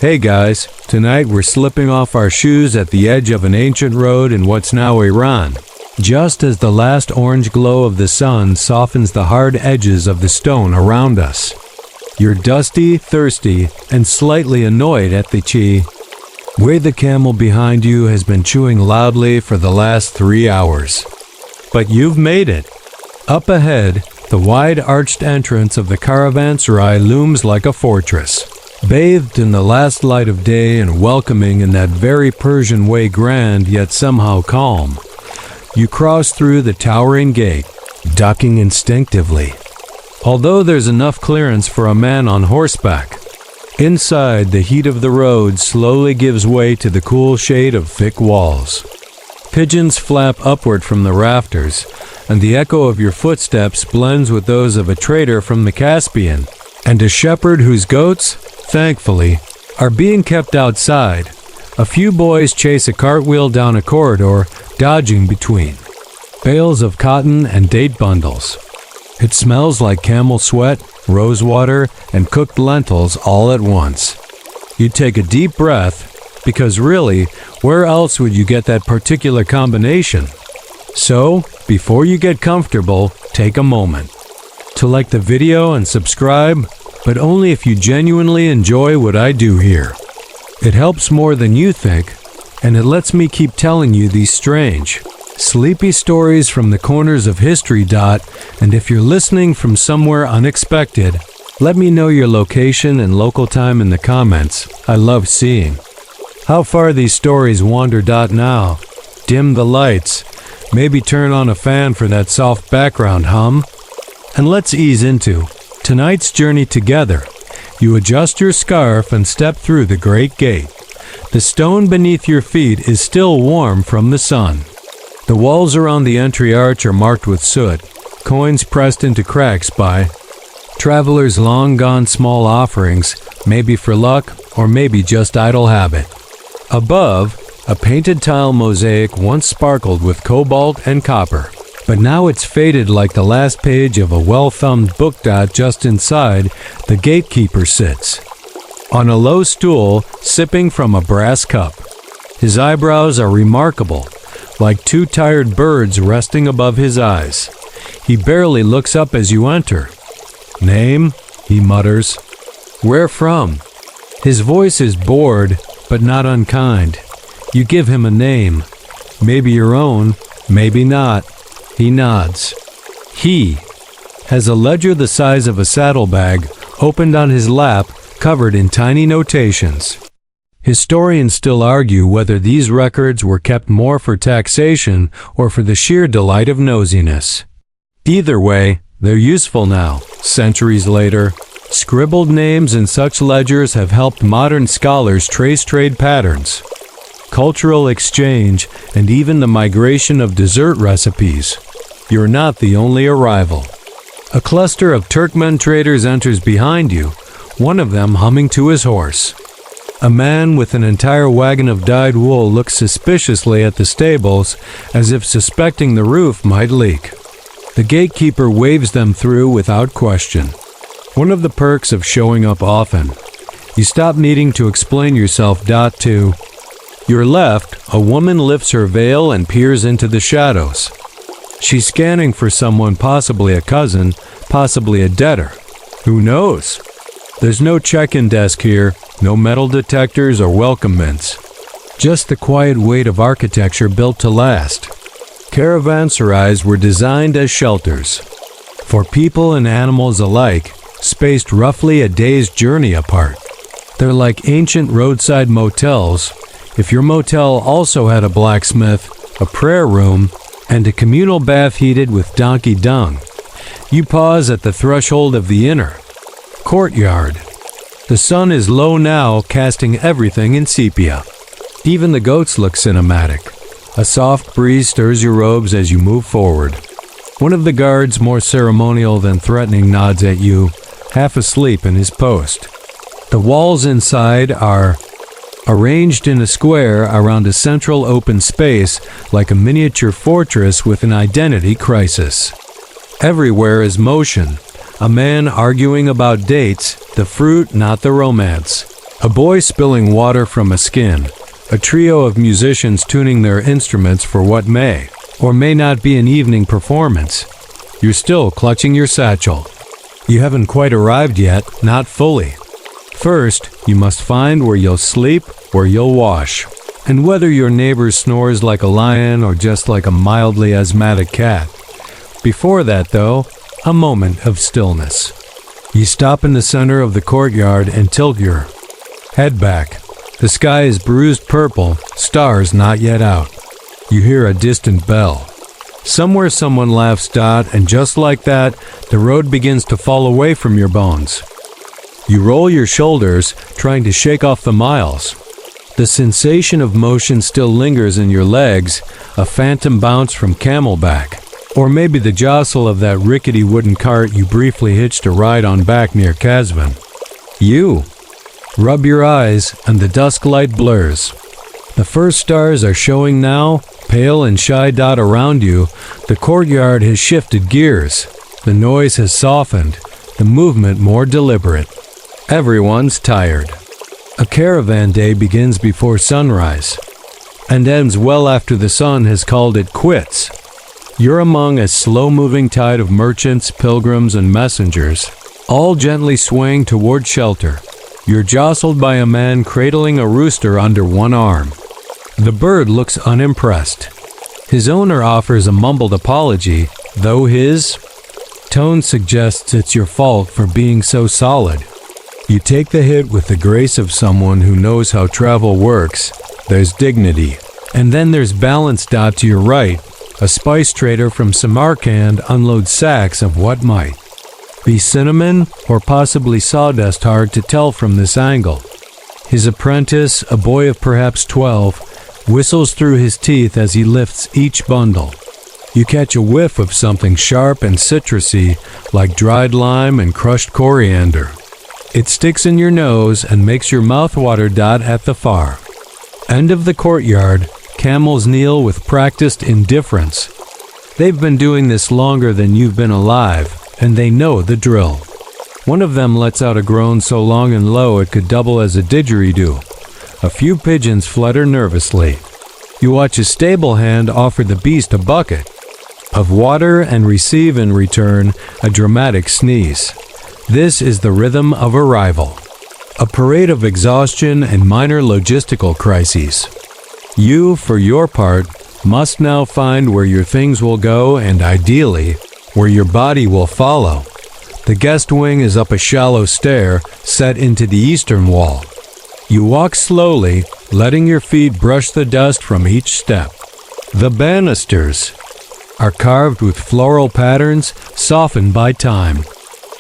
Hey guys, tonight we're slipping off our shoes at the edge of an ancient road in what's now Iran. Just as the last orange glow of the sun softens the hard edges of the stone around us. You're dusty, thirsty, and slightly annoyed at the way the camel behind you has been chewing loudly for the last 3 hours. But you've made it. Up ahead, the wide arched entrance of the Caravanserai looms like a fortress. Bathed in the last light of day and welcoming in that very Persian way, grand yet somehow calm. You cross through the towering gate, ducking instinctively. Although there's enough clearance for a man on horseback. Inside, the heat of the road slowly gives way to the cool shade of thick walls. Pigeons flap upward from the rafters, and the echo of your footsteps blends with those of a trader from the Caspian, and a shepherd whose goats, thankfully, are being kept outside. A few boys chase a cartwheel down a corridor, dodging between bales of cotton and date bundles. It smells like camel sweat, rose water, and cooked lentils all at once. You take a deep breath, because really, where else would you get that particular combination? So, before you get comfortable, take a moment to like the video and subscribe, but only if you genuinely enjoy what I do here. It helps more than you think, and it lets me keep telling you these strange, sleepy stories from the corners of history. And if you're listening from somewhere unexpected, let me know your location and local time in the comments. I love seeing how far these stories wander. Now, dim the lights, maybe turn on a fan for that soft background hum, and let's ease into tonight's journey together. You adjust your scarf and step through the great gate. The stone beneath your feet is still warm from the sun. The walls around the entry arch are marked with soot, coins pressed into cracks by travelers' long-gone small offerings, maybe for luck or maybe just idle habit. Above, a painted tile mosaic once sparkled with cobalt and copper, but now it's faded like the last page of a well-thumbed book. Just inside, the gatekeeper sits on a low stool, sipping from a brass cup. His eyebrows are remarkable, like two tired birds resting above his eyes. He barely looks up as you enter. "Name?" he mutters. "Where from?" His voice is bored, but not unkind. You give him a name. Maybe your own, maybe not. He nods. He has a ledger the size of a saddlebag opened on his lap, covered in tiny notations. Historians still argue whether these records were kept more for taxation or for the sheer delight of nosiness. Either way, they're useful now, centuries later. Scribbled names in such ledgers have helped modern scholars trace trade patterns, cultural exchange, and even the migration of dessert recipes. You're not the only arrival. A cluster of Turkmen traders enters behind you, one of them humming to his horse. A man with an entire wagon of dyed wool looks suspiciously at the stables, as if suspecting the roof might leak. The gatekeeper waves them through without question. One of the perks of showing up often. You stop needing to explain yourself. To your left, a woman lifts her veil and peers into the shadows. She's scanning for someone, possibly a cousin, possibly a debtor. Who knows? There's no check-in desk here, no metal detectors or welcome mints. Just the quiet weight of architecture built to last. Caravanserais were designed as shelters for people and animals alike, spaced roughly a day's journey apart. They're like ancient roadside motels. If your motel also had a blacksmith, a prayer room, and a communal bath heated with donkey dung, you pause at the threshold of the inner courtyard. The sun is low now, casting everything in sepia. Even the goats look cinematic. A soft breeze stirs your robes as you move forward. One of the guards, more ceremonial than threatening, nods at you, half asleep in his post. The walls inside are arranged in a square around a central open space, like a miniature fortress with an identity crisis. Everywhere is motion. A man arguing about dates, the fruit, not the romance. A boy spilling water from a skin. A trio of musicians tuning their instruments for what may or may not be an evening performance. You're still clutching your satchel. You haven't quite arrived yet, not fully. First, you must find where you'll sleep, where you'll wash, and whether your neighbor snores like a lion or just like a mildly asthmatic cat. Before that, though, a moment of stillness. You stop in the center of the courtyard and tilt your head back. The sky is bruised purple, stars not yet out. You hear a distant bell. Somewhere someone laughs, and just like that, the road begins to fall away from your bones. You roll your shoulders, trying to shake off the miles. The sensation of motion still lingers in your legs, a phantom bounce from camelback, or maybe the jostle of that rickety wooden cart you briefly hitched a ride on back near Casvan. You rub your eyes, and the dusk light blurs. The first stars are showing now, pale and shy dot around you. The courtyard has shifted gears. The noise has softened, the movement more deliberate. Everyone's tired. A caravan day begins before sunrise, and ends well after the sun has called it quits. You're among a slow-moving tide of merchants, pilgrims, and messengers, all gently swaying toward shelter. You're jostled by a man cradling a rooster under one arm. The bird looks unimpressed. His owner offers a mumbled apology, though his tone suggests it's your fault for being so solid. You take the hit with the grace of someone who knows how travel works. There's dignity. And then there's balance. To your right, a spice trader from Samarkand unloads sacks of what might be cinnamon or possibly sawdust, hard to tell from this angle. His apprentice, a boy of perhaps 12, whistles through his teeth as he lifts each bundle. You catch a whiff of something sharp and citrusy, like dried lime and crushed coriander. It sticks in your nose and makes your mouth water. At the far end of the courtyard, camels kneel with practiced indifference. They've been doing this longer than you've been alive, and they know the drill. One of them lets out a groan so long and low it could double as a didgeridoo. A few pigeons flutter nervously. You watch a stable hand offer the beast a bucket of water and receive in return a dramatic sneeze. This is the rhythm of arrival. A parade of exhaustion and minor logistical crises. You, for your part, must now find where your things will go and, ideally, where your body will follow. The guest wing is up a shallow stair set into the eastern wall. You walk slowly, letting your feet brush the dust from each step. The banisters are carved with floral patterns softened by time.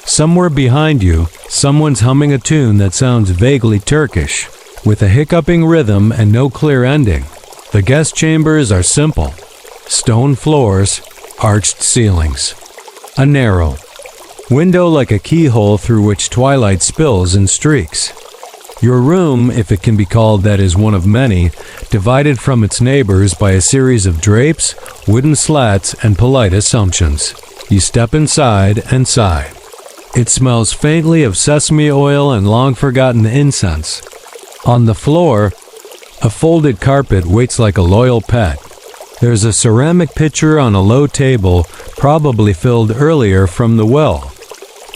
Somewhere behind you, someone's humming a tune that sounds vaguely Turkish, with a hiccuping rhythm and no clear ending. The guest chambers are simple. Stone floors, arched ceilings. A narrow window like a keyhole through which twilight spills in streaks. Your room, if it can be called that, is one of many, divided from its neighbors by a series of drapes, wooden slats, and polite assumptions. You step inside and sigh. It smells faintly of sesame oil and long-forgotten incense. On the floor, a folded carpet waits like a loyal pet. There's a ceramic pitcher on a low table, probably filled earlier from the well.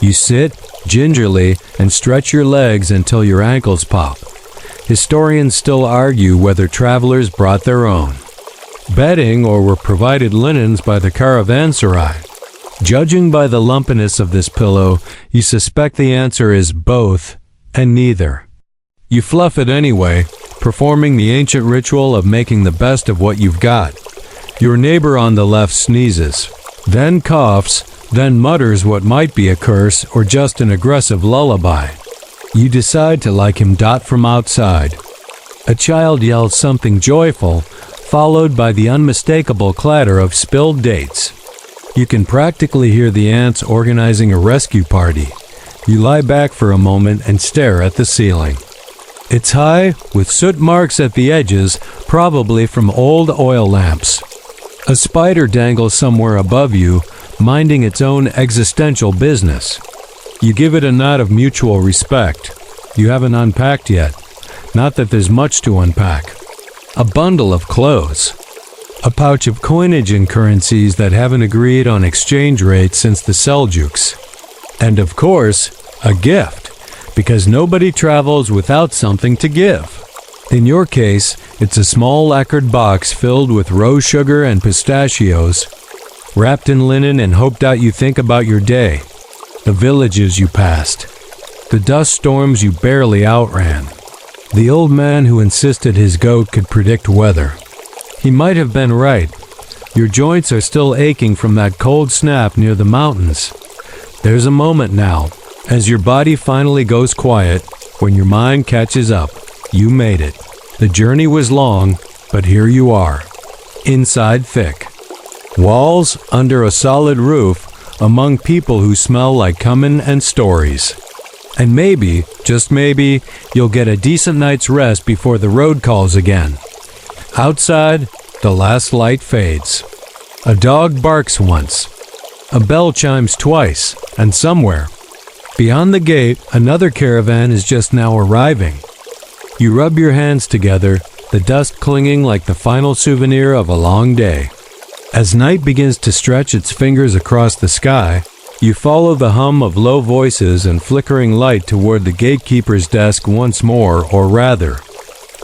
You sit gingerly and stretch your legs until your ankles pop. Historians still argue whether travelers brought their own bedding or were provided linens by the Caravanserai. Judging by the lumpiness of this pillow, you suspect the answer is both and neither. You fluff it anyway, performing the ancient ritual of making the best of what you've got. Your neighbor on the left sneezes, then coughs, then mutters what might be a curse or just an aggressive lullaby. You decide to like him. From outside, a child yells something joyful, followed by the unmistakable clatter of spilled dates. You can practically hear the ants organizing a rescue party. You lie back for a moment and stare at the ceiling. It's high, with soot marks at the edges, probably from old oil lamps. A spider dangles somewhere above you, minding its own existential business. You give it a nod of mutual respect. You haven't unpacked yet. Not that there's much to unpack. A bundle of clothes. A pouch of coinage and currencies that haven't agreed on exchange rates since the Seljuks. And of course, a gift, because nobody travels without something to give. In your case, it's a small lacquered box filled with rose sugar and pistachios, wrapped in linen and hoped out you think about your day, the villages you passed, the dust storms you barely outran, the old man who insisted his goat could predict weather. He might have been right. Your joints are still aching from that cold snap near the mountains. There's a moment now, as your body finally goes quiet, when your mind catches up. You made it. The journey was long, but here you are. Inside thick. Walls under a solid roof, among people who smell like cumin and stories. And maybe, just maybe, you'll get a decent night's rest before the road calls again. Outside, the last light fades. A dog barks once. A bell chimes twice, and somewhere, beyond the gate, another caravan is just now arriving. You rub your hands together, the dust clinging like the final souvenir of a long day. As night begins to stretch its fingers across the sky, you follow the hum of low voices and flickering light toward the gatekeeper's desk once more, or rather,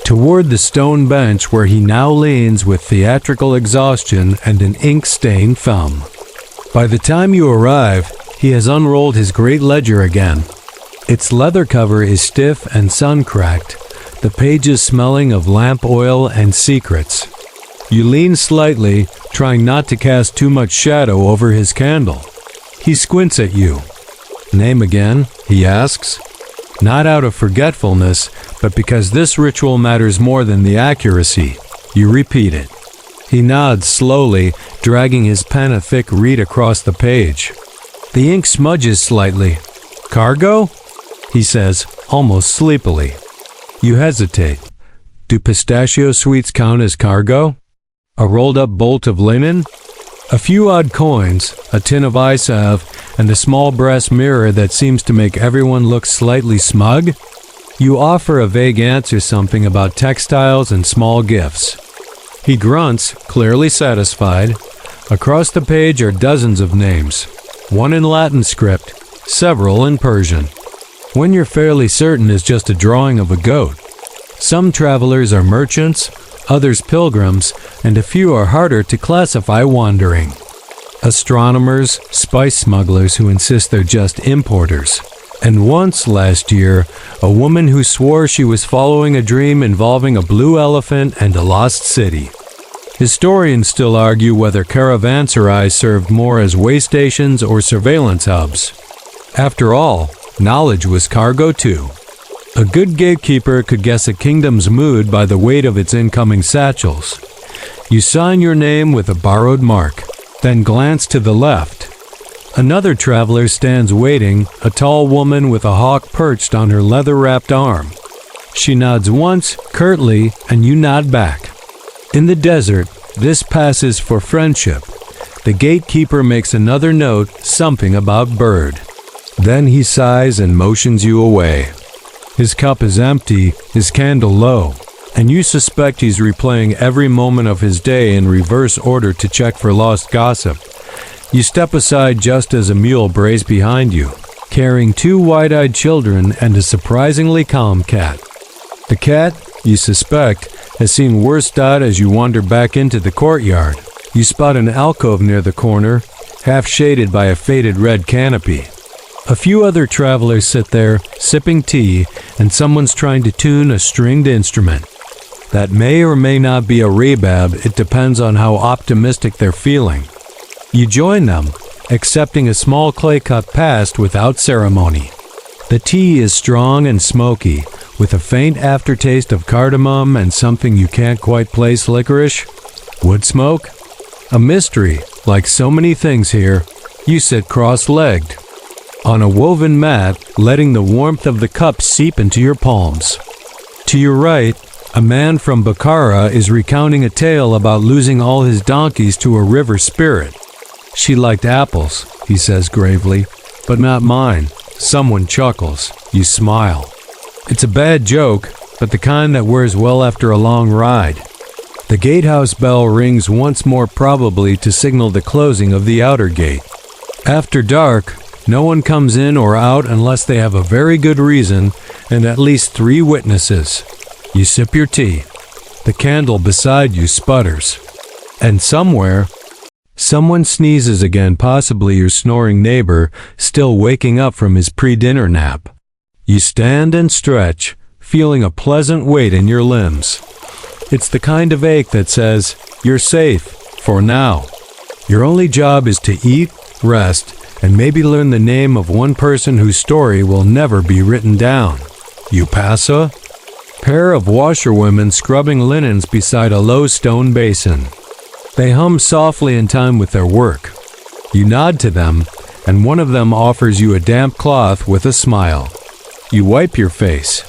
toward the stone bench where he now leans with theatrical exhaustion and an ink-stained thumb. By the time you arrive, he has unrolled his great ledger again. Its leather cover is stiff and sun-cracked, the pages smelling of lamp oil and secrets. You lean slightly, trying not to cast too much shadow over his candle. He squints at you. "Name again?" he asks. Not out of forgetfulness, but because this ritual matters more than the accuracy. You repeat it. He nods slowly, dragging his pen a thick reed across the page. The ink smudges slightly. "Cargo?" he says, almost sleepily. You hesitate. Do pistachio sweets count as cargo? A rolled-up bolt of linen? A few odd coins, a tin of eye salve, and a small brass mirror that seems to make everyone look slightly smug? You offer a vague answer, something about textiles and small gifts. He grunts, clearly satisfied. Across the page are dozens of names, one in Latin script, several in Persian. One you're fairly certain is just a drawing of a goat. Some travelers are merchants, others pilgrims, and a few are harder to classify wandering. Astronomers, spice smugglers who insist they're just importers. And once, last year, a woman who swore she was following a dream involving a blue elephant and a lost city. Historians still argue whether caravanserais served more as way stations or surveillance hubs. After all, knowledge was cargo too. A good gatekeeper could guess a kingdom's mood by the weight of its incoming satchels. You sign your name with a borrowed mark, then glance to the left. Another traveler stands waiting, a tall woman with a hawk perched on her leather-wrapped arm. She nods once, curtly, and you nod back. In the desert, this passes for friendship. The gatekeeper makes another note, something about bird. Then he sighs and motions you away. His cup is empty, his candle low, and you suspect he's replaying every moment of his day in reverse order to check for lost gossip. You step aside just as a mule brays behind you, carrying two wide-eyed children and a surprisingly calm cat. The cat, you suspect, has seen worse dot as you wander back into the courtyard. You spot an alcove near the corner, half shaded by a faded red canopy. A few other travelers sit there, sipping tea, and someone's trying to tune a stringed instrument. That may or may not be a rebab, it depends on how optimistic they're feeling. You join them, accepting a small clay-cup passed without ceremony. The tea is strong and smoky, with a faint aftertaste of cardamom and something you can't quite place, licorice. Wood smoke? A mystery, like so many things here. You sit cross-legged on a woven mat, letting the warmth of the cup seep into your palms. To your right, a man from Bukhara is recounting a tale about losing all his donkeys to a river spirit. "She liked apples," he says gravely, "but not mine." Someone chuckles. You smile. It's a bad joke, but the kind that wears well after a long ride. The gatehouse bell rings once more, probably to signal the closing of the outer gate. After dark, no one comes in or out unless they have a very good reason and at least 3 witnesses. You sip your tea. The candle beside you sputters. And somewhere, someone sneezes again, possibly your snoring neighbor, still waking up from his pre-dinner nap. You stand and stretch, feeling a pleasant weight in your limbs. It's the kind of ache that says, you're safe, for now. Your only job is to eat, rest, and maybe learn the name of one person whose story will never be written down. You pass a pair of washerwomen scrubbing linens beside a low stone basin. They hum softly in time with their work. You nod to them, and one of them offers you a damp cloth with a smile. You wipe your face.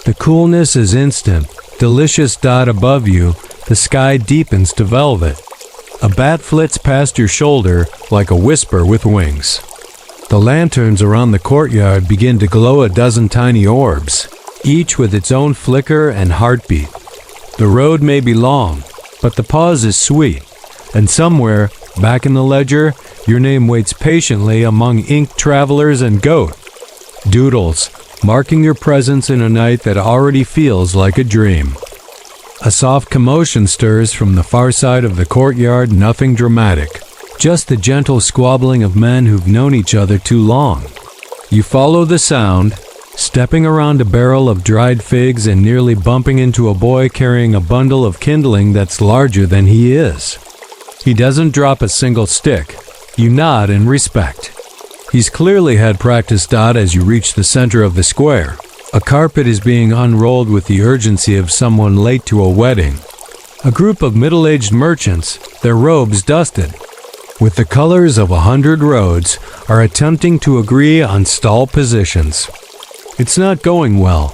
The coolness is instant. Delicious dot above you, the sky deepens to velvet. A bat flits past your shoulder like a whisper with wings. The lanterns around the courtyard begin to glow a dozen tiny orbs, each with its own flicker and heartbeat. The road may be long, but the pause is sweet, and somewhere, back in the ledger, your name waits patiently among ink travelers and goat doodles, marking your presence in a night that already feels like a dream. A soft commotion stirs from the far side of the courtyard, nothing dramatic, just the gentle squabbling of men who've known each other too long. You follow the sound, stepping around a barrel of dried figs and nearly bumping into a boy carrying a bundle of kindling that's larger than he is. He doesn't drop a single stick. You nod in respect. He's clearly had practice. As you reach the center of the square, a carpet is being unrolled with the urgency of someone late to a wedding. A group of middle-aged merchants, their robes dusted, with the colors of 100 roads, are attempting to agree on stall positions. It's not going well.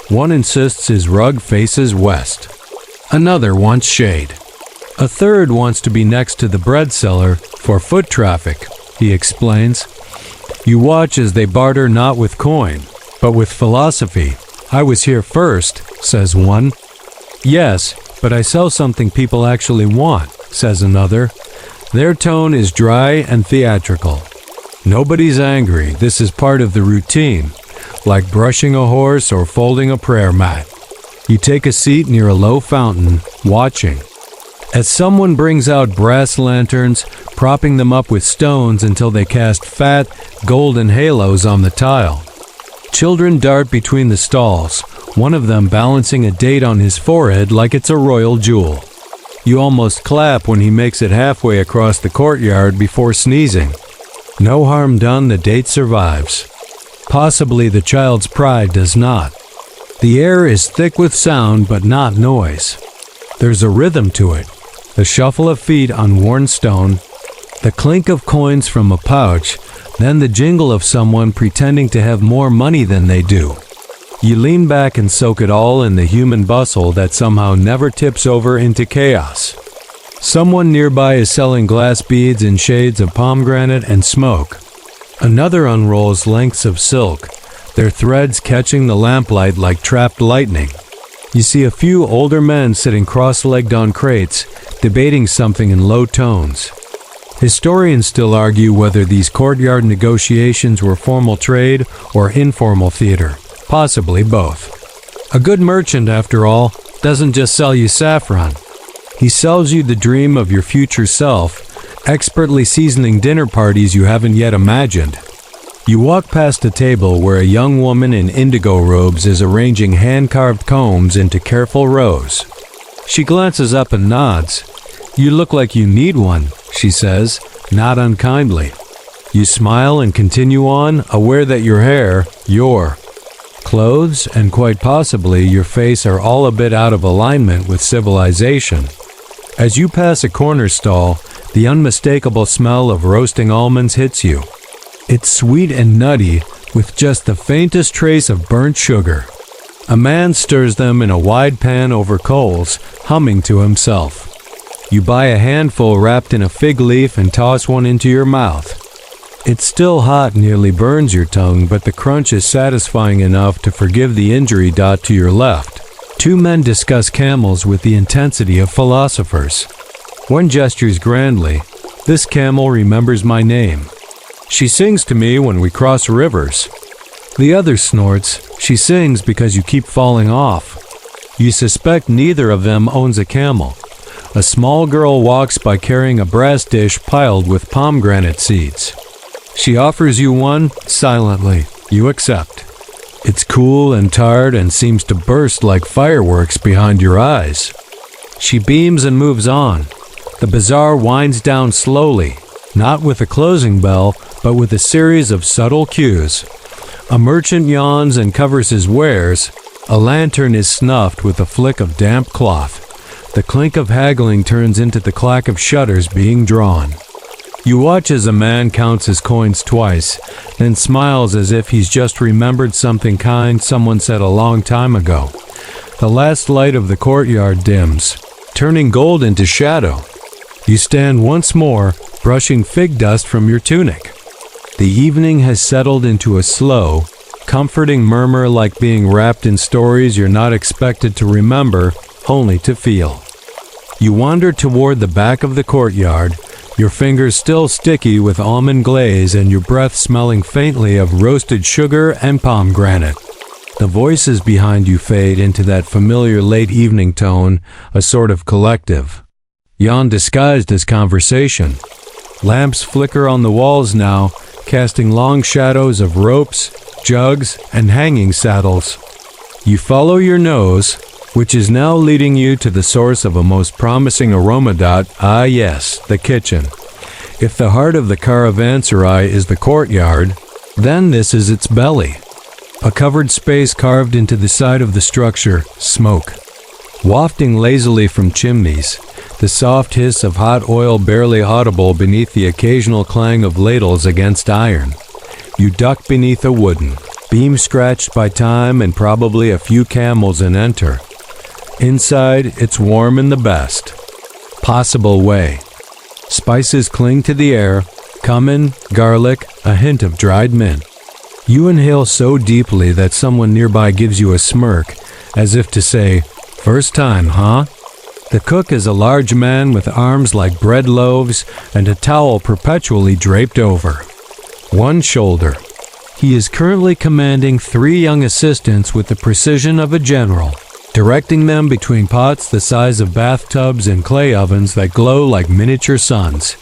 One insists his rug faces west. Another wants shade. A third wants to be next to the bread seller for foot traffic, he explains. You watch as they barter not with coin, but with philosophy. I was here first, says one. Yes, but I sell something people actually want, says another. Their tone is dry and theatrical. Nobody's angry. This is part of the routine, like brushing a horse or folding a prayer mat. You take a seat near a low fountain, watching. As someone brings out brass lanterns, propping them up with stones until they cast fat, golden halos on the tile. Children dart between the stalls, one of them balancing a date on his forehead like it's a royal jewel. You almost clap when he makes it halfway across the courtyard before sneezing. No harm done, the date survives. Possibly the child's pride does not. The air is thick with sound but not noise. There's a rhythm to it. The shuffle of feet on worn stone, the clink of coins from a pouch, then the jingle of someone pretending to have more money than they do. You lean back and soak it all in the human bustle that somehow never tips over into chaos. Someone nearby is selling glass beads in shades of pomegranate and smoke. Another unrolls lengths of silk, their threads catching the lamplight like trapped lightning. You see a few older men sitting cross-legged on crates, debating something in low tones. Historians still argue whether these courtyard negotiations were formal trade or informal theater, possibly both. A good merchant, after all, doesn't just sell you saffron. He sells you the dream of your future self, expertly seasoning dinner parties you haven't yet imagined. You walk past a table where a young woman in indigo robes is arranging hand-carved combs into careful rows. She glances up and nods. You look like you need one, she says, not unkindly. You smile and continue on, aware that your hair, your clothes, and quite possibly your face are all a bit out of alignment with civilization. As you pass a corner stall, the unmistakable smell of roasting almonds hits you. It's sweet and nutty, with just the faintest trace of burnt sugar. A man stirs them in a wide pan over coals, humming to himself. You buy a handful wrapped in a fig leaf and toss one into your mouth. It's still hot, nearly burns your tongue, but the crunch is satisfying enough to forgive the injury. To your left, two men discuss camels with the intensity of philosophers. One gestures grandly. This camel remembers my name. She sings to me when we cross rivers. The other snorts. She sings because you keep falling off. You suspect neither of them owns a camel. A small girl walks by carrying a brass dish piled with pomegranate seeds. She offers you one silently. You accept. It's cool and tart and seems to burst like fireworks behind your eyes. She beams and moves on. The bazaar winds down slowly, not with a closing bell, but with a series of subtle cues. A merchant yawns and covers his wares. A lantern is snuffed with a flick of damp cloth. The clink of haggling turns into the clack of shutters being drawn. You watch as a man counts his coins twice, then smiles as if he's just remembered something kind someone said a long time ago. The last light of the courtyard dims, turning gold into shadow. You stand once more, brushing fig dust from your tunic. The evening has settled into a slow, comforting murmur, like being wrapped in stories you're not expected to remember, only to feel. You wander toward the back of the courtyard, your fingers still sticky with almond glaze and your breath smelling faintly of roasted sugar and pomegranate. The voices behind you fade into that familiar late evening tone, a sort of collective. Yawn disguised as conversation. Lamps flicker on the walls now, casting long shadows of ropes, jugs, and hanging saddles. You follow your nose, which is now leading you to the source of a most promising aroma. Ah yes, the kitchen. If the heart of the caravanserai is the courtyard, then this is its belly. A covered space carved into the side of the structure, smoke. Wafting lazily from chimneys, the soft hiss of hot oil barely audible beneath the occasional clang of ladles against iron. You duck beneath a wooden beam scratched by time and probably a few camels and enter. Inside, it's warm in the best possible way. Spices cling to the air, cumin, garlic, a hint of dried mint. You inhale so deeply that someone nearby gives you a smirk, as if to say, "First time, huh?" The cook is a large man with arms like bread loaves and a towel perpetually draped over one shoulder. He is currently commanding 3 young assistants with the precision of a general, directing them between pots the size of bathtubs and clay ovens that glow like miniature suns.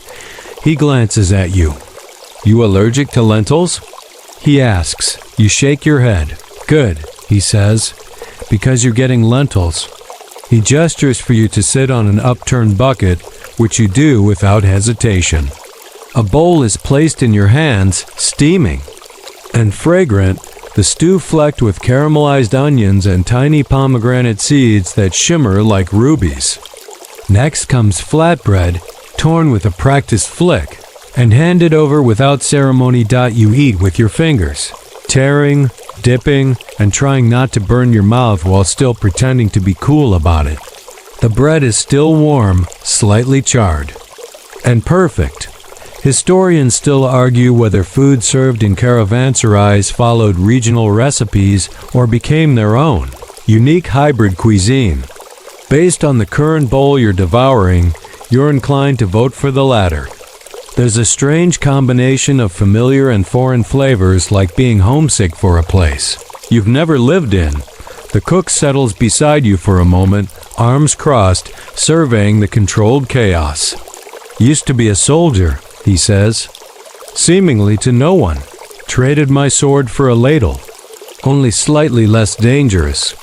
He glances at you. "You allergic to lentils?" he asks. You shake your head. "Good," he says, "because you're getting lentils." He gestures for you to sit on an upturned bucket, which you do without hesitation. A bowl is placed in your hands, steaming and fragrant, the stew flecked with caramelized onions and tiny pomegranate seeds that shimmer like rubies. Next comes flatbread, torn with a practiced flick, and handed over without ceremony. You eat with your fingers, tearing, dipping, and trying not to burn your mouth while still pretending to be cool about it. The bread is still warm, slightly charred, and perfect. Historians still argue whether food served in caravanserais followed regional recipes or became their own, unique hybrid cuisine. Based on the current bowl you're devouring, you're inclined to vote for the latter. There's a strange combination of familiar and foreign flavors, like being homesick for a place you've never lived in. The cook settles beside you for a moment, arms crossed, surveying the controlled chaos. "Used to be a soldier," he says, seemingly to no one. "Traded my sword for a ladle. Only slightly less dangerous."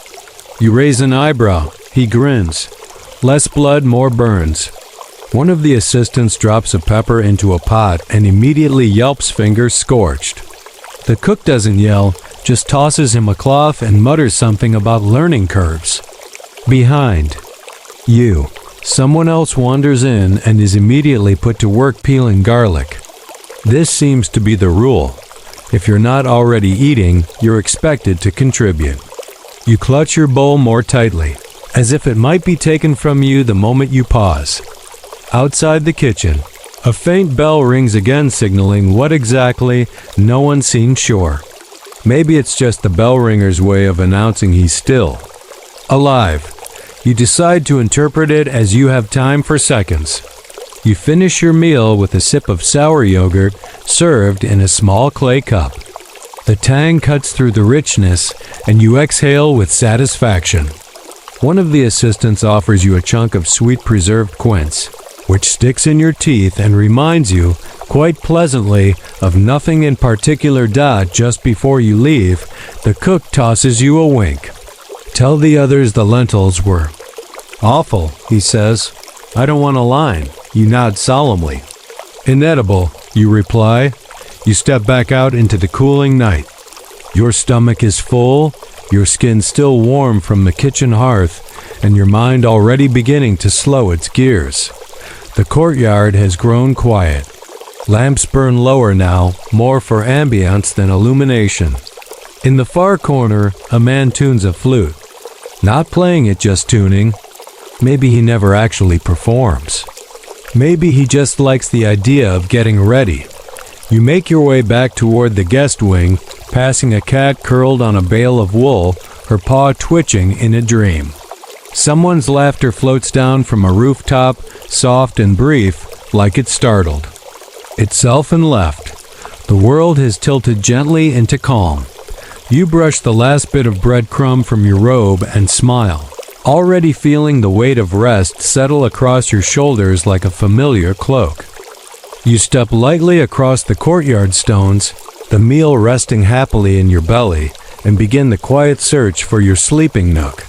You raise an eyebrow. He grins. "Less blood, more burns." One of the assistants drops a pepper into a pot and immediately yelps, fingers scorched. The cook doesn't yell, just tosses him a cloth and mutters something about learning curves. Behind you, someone else wanders in and is immediately put to work peeling garlic. This seems to be the rule. If you're not already eating, you're expected to contribute. You clutch your bowl more tightly, as if it might be taken from you the moment you pause. Outside the kitchen, A faint bell rings again, signaling what exactly, no one seems sure. Maybe it's just the bell ringer's way of announcing he's still alive. You decide to interpret it as you have time for seconds. You finish your meal with a sip of sour yogurt served in a small clay cup. The tang cuts through the richness, and you exhale with satisfaction. One of the assistants offers you a chunk of sweet preserved quince, which sticks in your teeth and reminds you, quite pleasantly, of nothing in particular. Just before you leave, the cook tosses you a wink. Tell the others the lentils were awful, he says. I don't want a line. You nod solemnly. Inedible, you reply. You step back out into the cooling night. Your stomach is full, your skin still warm from the kitchen hearth, and your mind already beginning to slow its gears. The courtyard has grown quiet. Lamps burn lower now, more for ambience than illumination. In the far corner, a man tunes a flute. Not playing it, just tuning. Maybe he never actually performs. Maybe he just likes the idea of getting ready. You make your way back toward the guest wing, passing a cat curled on a bale of wool, her paw twitching in a dream. Someone's laughter floats down from a rooftop, soft and brief, like it's startled itself and left. The world has tilted gently into calm. You brush the last bit of breadcrumb from your robe and smile, already feeling the weight of rest settle across your shoulders like a familiar cloak. You step lightly across the courtyard stones, the meal resting happily in your belly, and begin the quiet search for your sleeping nook.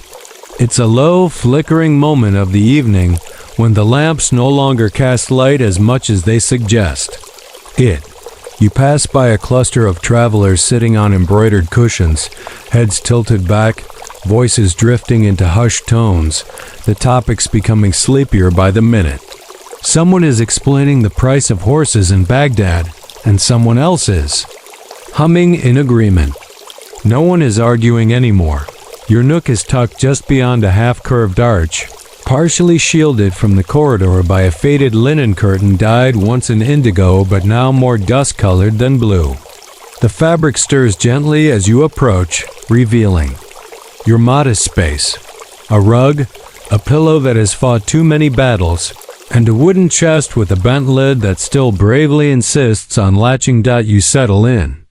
It's a low, flickering moment of the evening when the lamps no longer cast light as much as they suggest it. You pass by a cluster of travelers sitting on embroidered cushions, heads tilted back, voices drifting into hushed tones, the topics becoming sleepier by the minute. Someone is explaining the price of horses in Baghdad, and someone else is humming in agreement. No one is arguing anymore. Your nook is tucked just beyond a half-curved arch, partially shielded from the corridor by a faded linen curtain dyed once in indigo but now more dust-colored than blue. The fabric stirs gently as you approach, revealing your modest space. A rug, a pillow that has fought too many battles, and a wooden chest with a bent lid that still bravely insists on latching. You settle in.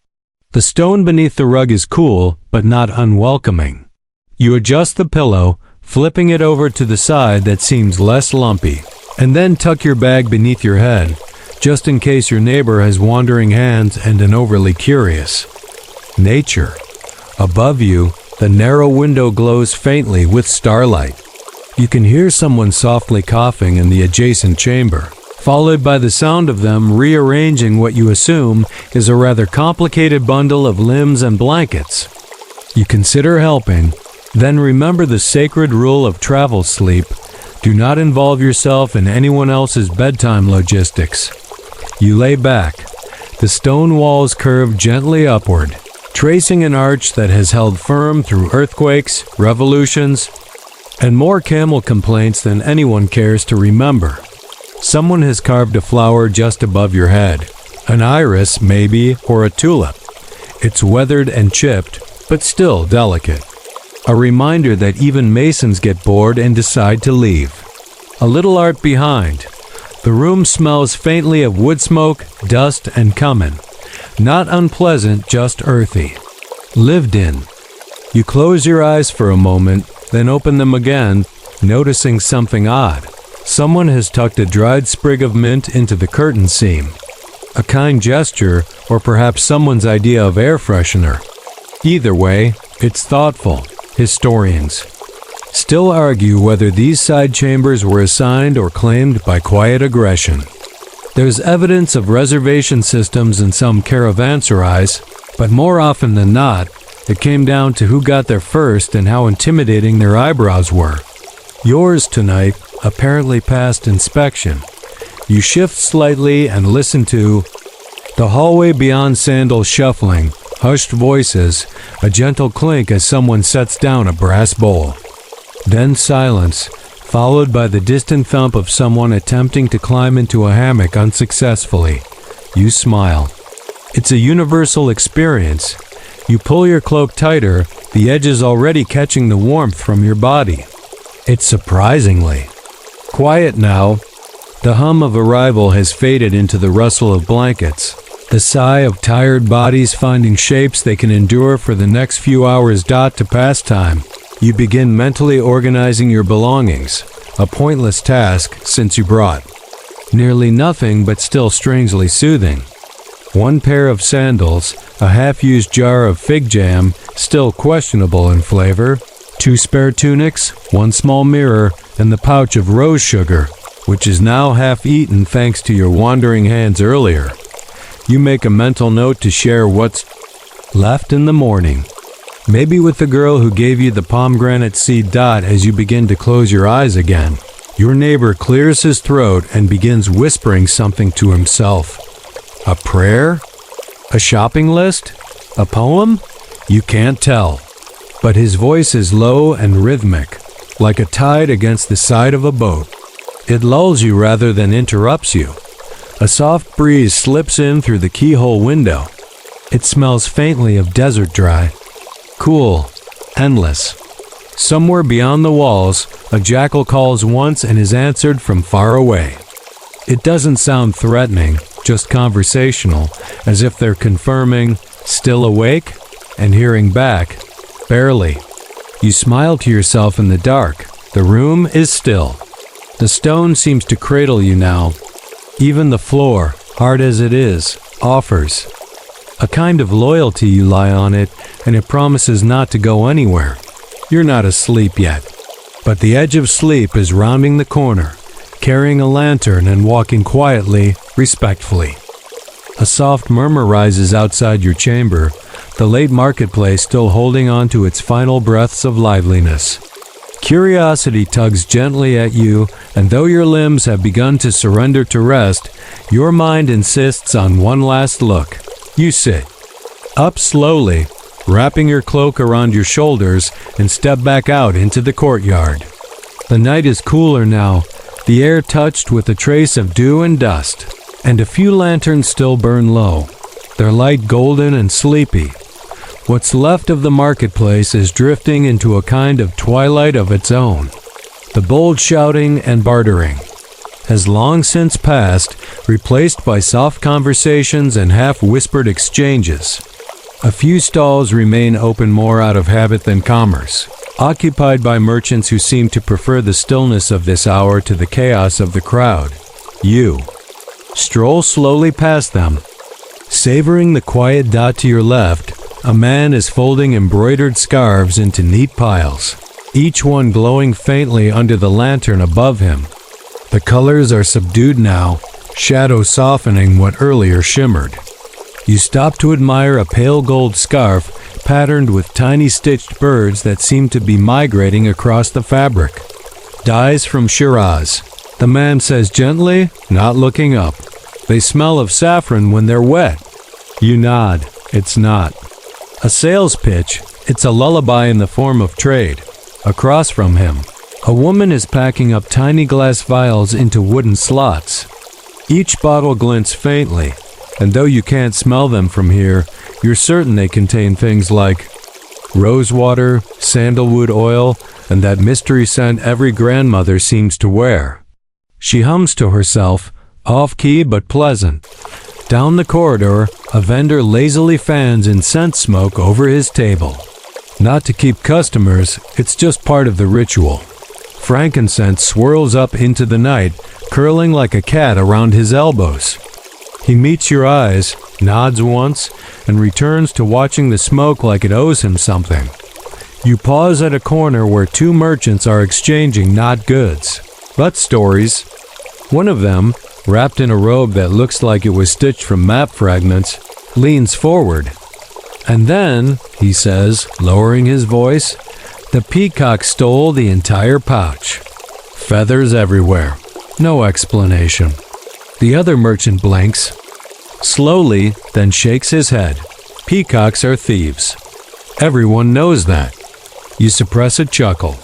The stone beneath the rug is cool, but not unwelcoming. You adjust the pillow, flipping it over to the side that seems less lumpy, and then tuck your bag beneath your head, just in case your neighbor has wandering hands and an overly curious nature. Above you, the narrow window glows faintly with starlight. You can hear someone softly coughing in the adjacent chamber, followed by the sound of them rearranging what you assume is a rather complicated bundle of limbs and blankets. You consider helping, then remember the sacred rule of travel sleep. Do not involve yourself in anyone else's bedtime logistics. You lay back. The stone walls curve gently upward, tracing an arch that has held firm through earthquakes, revolutions, and more camel complaints than anyone cares to remember. Someone has carved a flower just above your head. An iris, maybe, or a tulip. It's weathered and chipped, but still delicate. A reminder that even masons get bored and decide to leave. A little art behind. The room smells faintly of wood smoke, dust, and cumin. Not unpleasant, just earthy. Lived in. You close your eyes for a moment, then open them again, noticing something odd. Someone has tucked a dried sprig of mint into the curtain seam. A kind gesture, or perhaps someone's idea of air freshener. Either way, it's thoughtful. Historians still argue whether these side chambers were assigned or claimed by quiet aggression. There's evidence of reservation systems in some caravanserais, but more often than not, it came down to who got there first and how intimidating their eyebrows were. Yours tonight apparently passed inspection. You shift slightly and listen to the hallway beyond, sandals shuffling, hushed voices, a gentle clink as someone sets down a brass bowl. Then silence, followed by the distant thump of someone attempting to climb into a hammock unsuccessfully. You smile. It's a universal experience. You pull your cloak tighter, the edges already catching the warmth from your body. It's surprisingly quiet now. The hum of arrival has faded into the rustle of blankets. The sigh of tired bodies finding shapes they can endure for the next few hours. To pass time. You begin mentally organizing your belongings, a pointless task since you brought nearly nothing but still strangely soothing. One pair of sandals, a half-used jar of fig jam, still questionable in flavor, 2 spare tunics, 1 small mirror, and the pouch of rose sugar, which is now half-eaten thanks to your wandering hands earlier. You make a mental note to share what's left in the morning. Maybe with the girl who gave you the pomegranate seed. As you begin to close your eyes again, your neighbor clears his throat and begins whispering something to himself. A prayer? A shopping list? A poem? You can't tell. But his voice is low and rhythmic, like a tide against the side of a boat. It lulls you rather than interrupts you. A soft breeze slips in through the keyhole window. It smells faintly of desert dry. Cool, endless. Somewhere beyond the walls, a jackal calls once and is answered from far away. It doesn't sound threatening, just conversational, as if they're confirming, still awake, and hearing back, barely. You smile to yourself in the dark. The room is still. The stone seems to cradle you now. Even the floor, hard as it is, offers a kind of loyalty. You lie on it, and it promises not to go anywhere. You're not asleep yet, but the edge of sleep is rounding the corner, carrying a lantern and walking quietly, respectfully. A soft murmur rises outside your chamber, the late marketplace still holding on to its final breaths of liveliness. Curiosity tugs gently at you, and though your limbs have begun to surrender to rest, your mind insists on one last look. You sit up slowly, wrapping your cloak around your shoulders, and step back out into the courtyard. The night is cooler now, the air touched with a trace of dew and dust, and a few lanterns still burn low, their light golden and sleepy. What's left of the marketplace is drifting into a kind of twilight of its own. The bold shouting and bartering has long since passed, replaced by soft conversations and half-whispered exchanges. A few stalls remain open more out of habit than commerce, occupied by merchants who seem to prefer the stillness of this hour to the chaos of the crowd. You stroll slowly past them. Savoring the quiet. To your left, a man is folding embroidered scarves into neat piles, each one glowing faintly under the lantern above him. The colors are subdued now, shadow softening what earlier shimmered. You stop to admire a pale gold scarf patterned with tiny stitched birds that seem to be migrating across the fabric. Dyes from Shiraz, the man says gently, not looking up. They smell of saffron when they're wet. You nod. It's not a sales pitch, it's a lullaby in the form of trade. Across from him, a woman is packing up tiny glass vials into wooden slots. Each bottle glints faintly, and though you can't smell them from here, you're certain they contain things like rose water, sandalwood oil, and that mystery scent every grandmother seems to wear. She hums to herself, off-key but pleasant. Down the corridor, a vendor lazily fans incense smoke over his table. Not to keep customers, it's just part of the ritual. Frankincense swirls up into the night, curling like a cat around his elbows. He meets your eyes, nods once, and returns to watching the smoke like it owes him something. You pause at a corner where 2 merchants are exchanging not goods, but stories. One of them, wrapped in a robe that looks like it was stitched from map fragments, leans forward. And then, he says, lowering his voice, the peacock stole the entire pouch. Feathers everywhere. No explanation. The other merchant blinks, slowly, then shakes his head. Peacocks are thieves. Everyone knows that. You suppress a chuckle.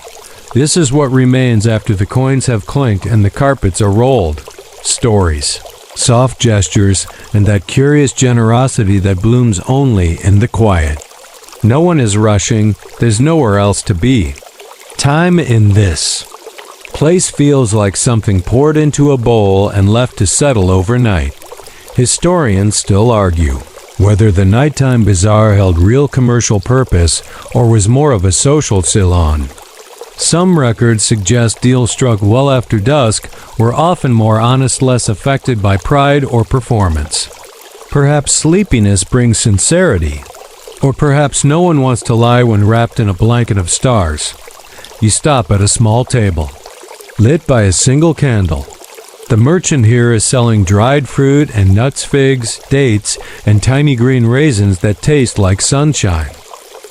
This is what remains after the coins have clinked and the carpets are rolled. Stories, soft gestures, and that curious generosity that blooms only in the quiet. No one is rushing, there's nowhere else to be. Time in this place feels like something poured into a bowl and left to settle overnight. Historians still argue whether the nighttime bazaar held real commercial purpose or was more of a social salon. Some records suggest deals struck well after dusk were often more honest, less affected by pride or performance. Perhaps sleepiness brings sincerity, or perhaps no one wants to lie when wrapped in a blanket of stars. You stop at a small table, lit by a single candle. The merchant here is selling dried fruit and nuts, figs, dates, and tiny green raisins that taste like sunshine.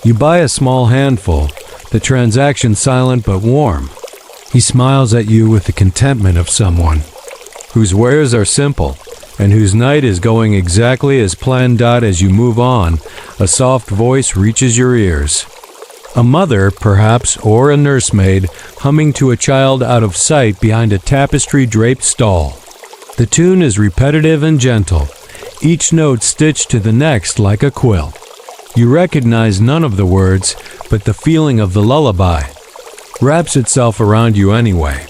You buy a small handful, the transaction silent but warm. He smiles at you with the contentment of someone whose wares are simple and whose night is going exactly as planned. As you move on, a soft voice reaches your ears. A mother, perhaps, or a nursemaid, humming to a child out of sight behind a tapestry-draped stall. The tune is repetitive and gentle, each note stitched to the next like a quilt. You recognize none of the words, but the feeling of the lullaby wraps itself around you anyway.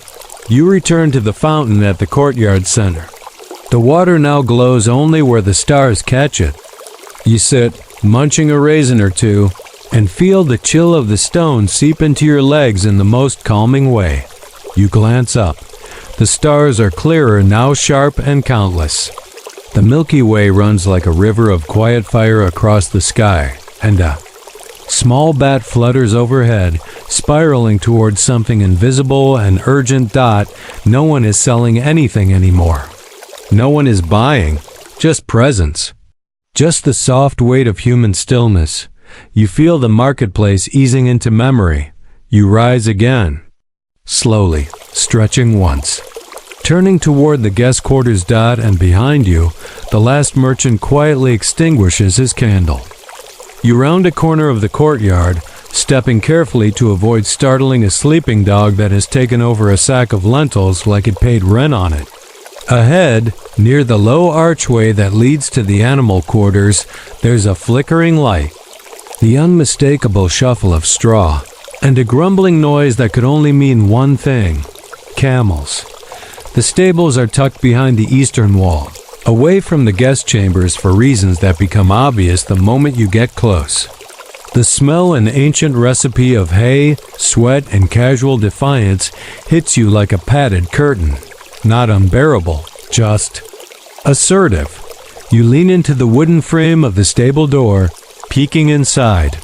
You return to the fountain at the courtyard center. The water now glows only where the stars catch it. You sit, munching a raisin or two, and feel the chill of the stone seep into your legs in the most calming way. You glance up. The stars are clearer, now sharp and countless. The Milky Way runs like a river of quiet fire across the sky, and a small bat flutters overhead, spiraling towards something invisible and urgent. No one is selling anything anymore. No one is buying, just presence. Just the soft weight of human stillness. You feel the marketplace easing into memory. You rise again, slowly, stretching once. Turning toward the guest quarters. And behind you, the last merchant quietly extinguishes his candle. You round a corner of the courtyard, stepping carefully to avoid startling a sleeping dog that has taken over a sack of lentils like it paid rent on it. Ahead, near the low archway that leads to the animal quarters, there's a flickering light. The unmistakable shuffle of straw, and a grumbling noise that could only mean one thing: camels. The stables are tucked behind the eastern wall, away from the guest chambers for reasons that become obvious the moment you get close. The smell and ancient recipe of hay, sweat, and casual defiance hits you like a padded curtain. Not unbearable, just assertive. You lean into the wooden frame of the stable door, peeking inside.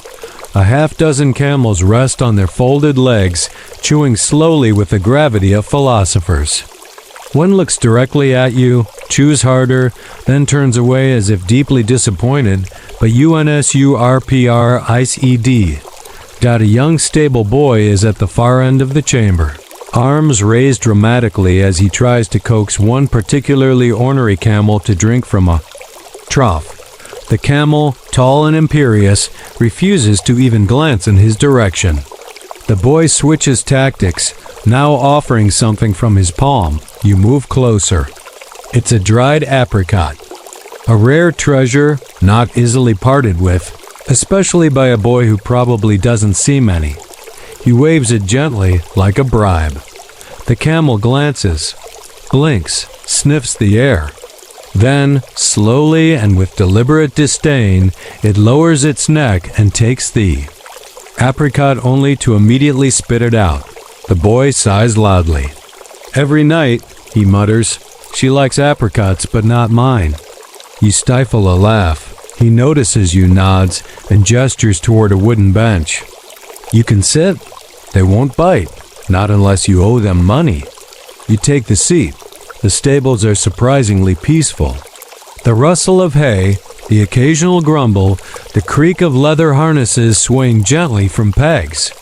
A half-dozen camels rest on their folded legs, chewing slowly with the gravity of philosophers. One looks directly at you, chews harder, then turns away as if deeply disappointed, but UNSURPRICED. A young stable boy is at the far end of the chamber, arms raised dramatically as he tries to coax one particularly ornery camel to drink from a trough. The camel, tall and imperious, refuses to even glance in his direction. The boy switches tactics, now offering something from his palm. You move closer. It's a dried apricot, a rare treasure not easily parted with, especially by a boy who probably doesn't see many. He waves it gently, like a bribe. The camel glances, blinks, sniffs the air. Then, slowly and with deliberate disdain, it lowers its neck and takes the apricot only to immediately spit it out. The boy sighs loudly. "Every night," he mutters, "she likes apricots, but not mine." You stifle a laugh. He notices you, nods, and gestures toward a wooden bench. "You can sit. They won't bite, not unless you owe them money." You take the seat. The stables are surprisingly peaceful. The rustle of hay, the occasional grumble, the creak of leather harnesses swaying gently from pegs.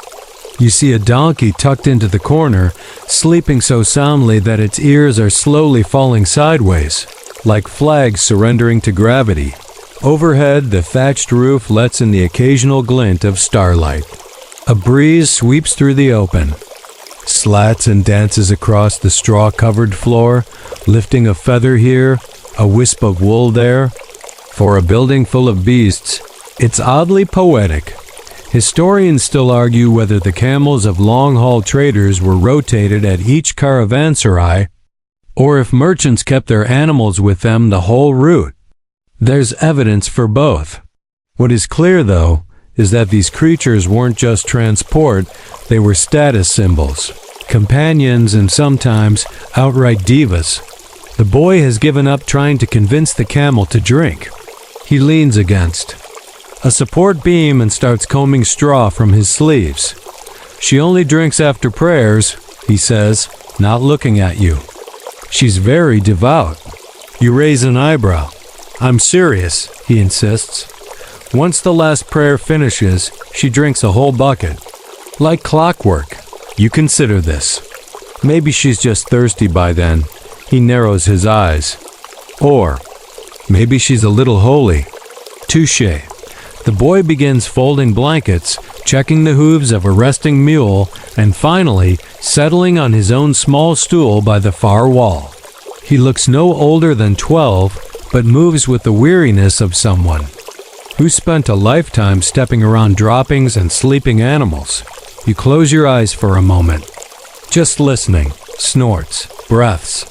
You see a donkey tucked into the corner, sleeping so soundly that its ears are slowly falling sideways, like flags surrendering to gravity. Overhead, the thatched roof lets in the occasional glint of starlight. A breeze sweeps through the open. slats and dances across the straw-covered floor, lifting a feather here, a wisp of wool there. For a building full of beasts, it's oddly poetic. Historians still argue whether the camels of long-haul traders were rotated at each caravanserai, or if merchants kept their animals with them the whole route. There's evidence for both. What is clear, though, is that these creatures weren't just transport, they were status symbols, companions, and sometimes outright divas. The boy has given up trying to convince the camel to drink. He leans against a support beam and starts combing straw from his sleeves. She only drinks after prayers, he says, not looking at you. She's very devout. You raise an eyebrow. I'm serious, he insists. Once the last prayer finishes, she drinks a whole bucket. Like clockwork. You consider this. Maybe she's just thirsty by then. He narrows his eyes. Or maybe she's a little holy. Touché. The boy begins folding blankets, checking the hooves of a resting mule, and finally settling on his own small stool by the far wall. He looks no older than 12, but moves with the weariness of someone who spent a lifetime stepping around droppings and sleeping animals. You close your eyes for a moment, just listening, snorts, breaths,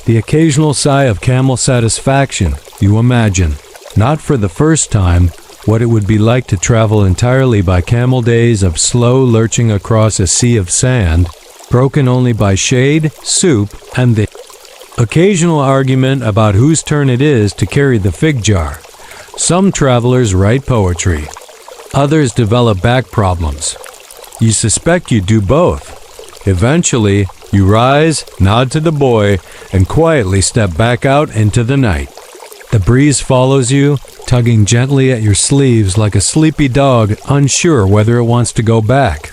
the occasional sigh of camel satisfaction. You imagine, not for the first time, what it would be like to travel entirely by camel, days of slow lurching across a sea of sand, broken only by shade, soup, and the occasional argument about whose turn it is to carry the fig jar. Some travelers write poetry. Others develop back problems. You suspect you do both. Eventually, you rise, nod to the boy, and quietly step back out into the night. The breeze follows you, tugging gently at your sleeves like a sleepy dog unsure whether it wants to go back.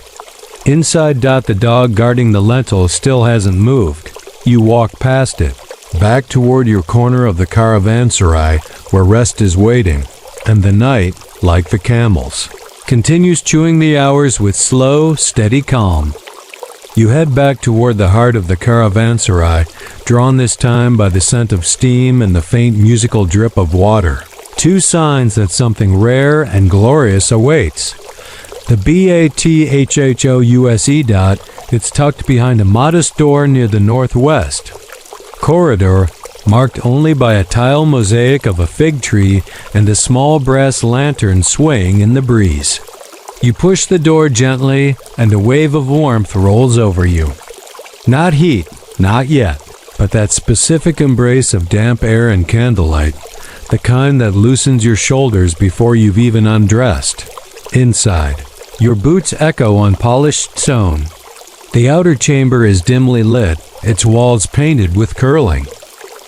Inside, the dog guarding the lentils still hasn't moved. You walk past it, back toward your corner of the caravanserai where rest is waiting, and the night, like the camels, continues chewing the hours with slow, steady calm. You head back toward the heart of the caravanserai, drawn this time by the scent of steam and the faint musical drip of water. Two signs that something rare and glorious awaits. The BATHHOUSE. It's tucked behind a modest door near the northwest corridor, marked only by a tile mosaic of a fig tree and a small brass lantern swaying in the breeze. You push the door gently, and a wave of warmth rolls over you. Not heat, not yet, but that specific embrace of damp air and candlelight, the kind that loosens your shoulders before you've even undressed. Inside, your boots echo on polished stone. The outer chamber is dimly lit, its walls painted with curling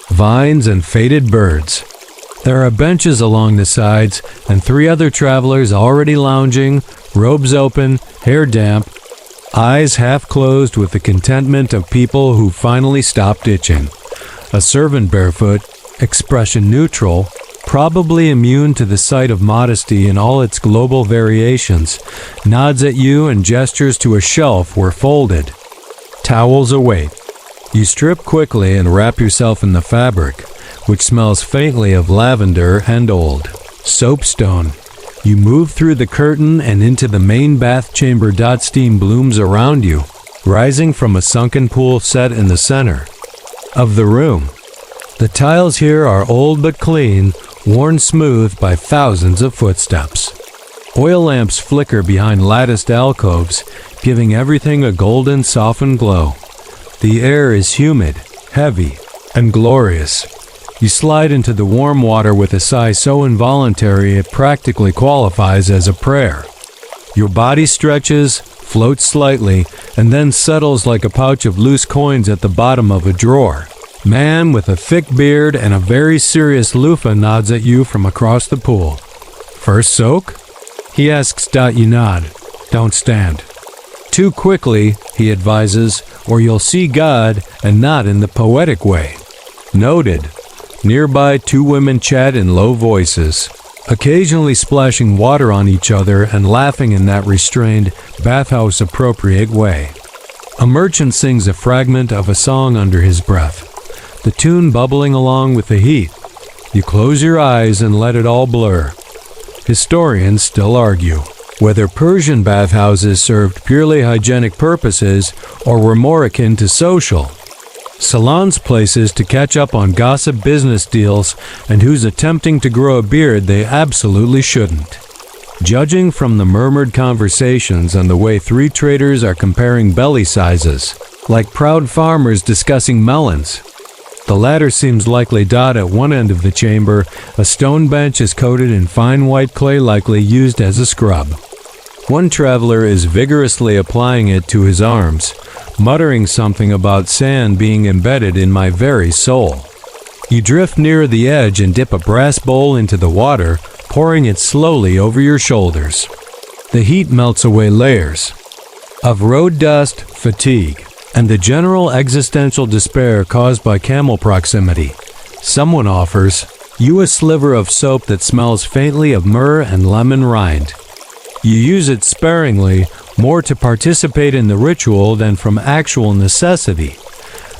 vines and faded birds. There are benches along the sides, and 3 other travelers already lounging, robes open, hair damp, eyes half closed with the contentment of people who finally stopped itching. A servant barefoot, expression neutral, probably immune to the sight of modesty in all its global variations, nods at you and gestures to a shelf where folded towels await. You strip quickly and wrap yourself in the fabric, which smells faintly of lavender and old soapstone. You move through the curtain and into the main bath chamber. Steam blooms around you, rising from a sunken pool set in the center of the room. The tiles here are old but clean, worn smooth by thousands of footsteps. Oil lamps flicker behind latticed alcoves, giving everything a golden, softened glow. The air is humid, heavy, and glorious. You slide into the warm water with a sigh so involuntary it practically qualifies as a prayer. Your body stretches, floats slightly, and then settles like a pouch of loose coins at the bottom of a drawer. Man with a thick beard and a very serious loofah nods at you from across the pool. First soak? He asks. You nod. Don't stand too quickly, he advises, or you'll see God, and not in the poetic way. Noted. Nearby, 2 women chat in low voices, occasionally splashing water on each other and laughing in that restrained, bathhouse-appropriate way. A merchant sings a fragment of a song under his breath, the tune bubbling along with the heat. You close your eyes and let it all blur. Historians still argue whether Persian bathhouses served purely hygienic purposes or were more akin to social. Salons, places to catch up on gossip business deals and who's attempting to grow a beard they absolutely shouldn't. Judging from the murmured conversations and the way three traders are comparing belly sizes, like proud farmers discussing melons. The latter seems likely. At one end of the chamber, a stone bench is coated in fine white clay likely used as a scrub. One traveler is vigorously applying it to his arms, muttering something about sand being embedded in my very soul. You drift near the edge and dip a brass bowl into the water, pouring it slowly over your shoulders. The heat melts away layers of road dust, fatigue, and the general existential despair caused by camel proximity. Someone offers you a sliver of soap that smells faintly of myrrh and lemon rind. You use it sparingly, more to participate in the ritual than from actual necessity.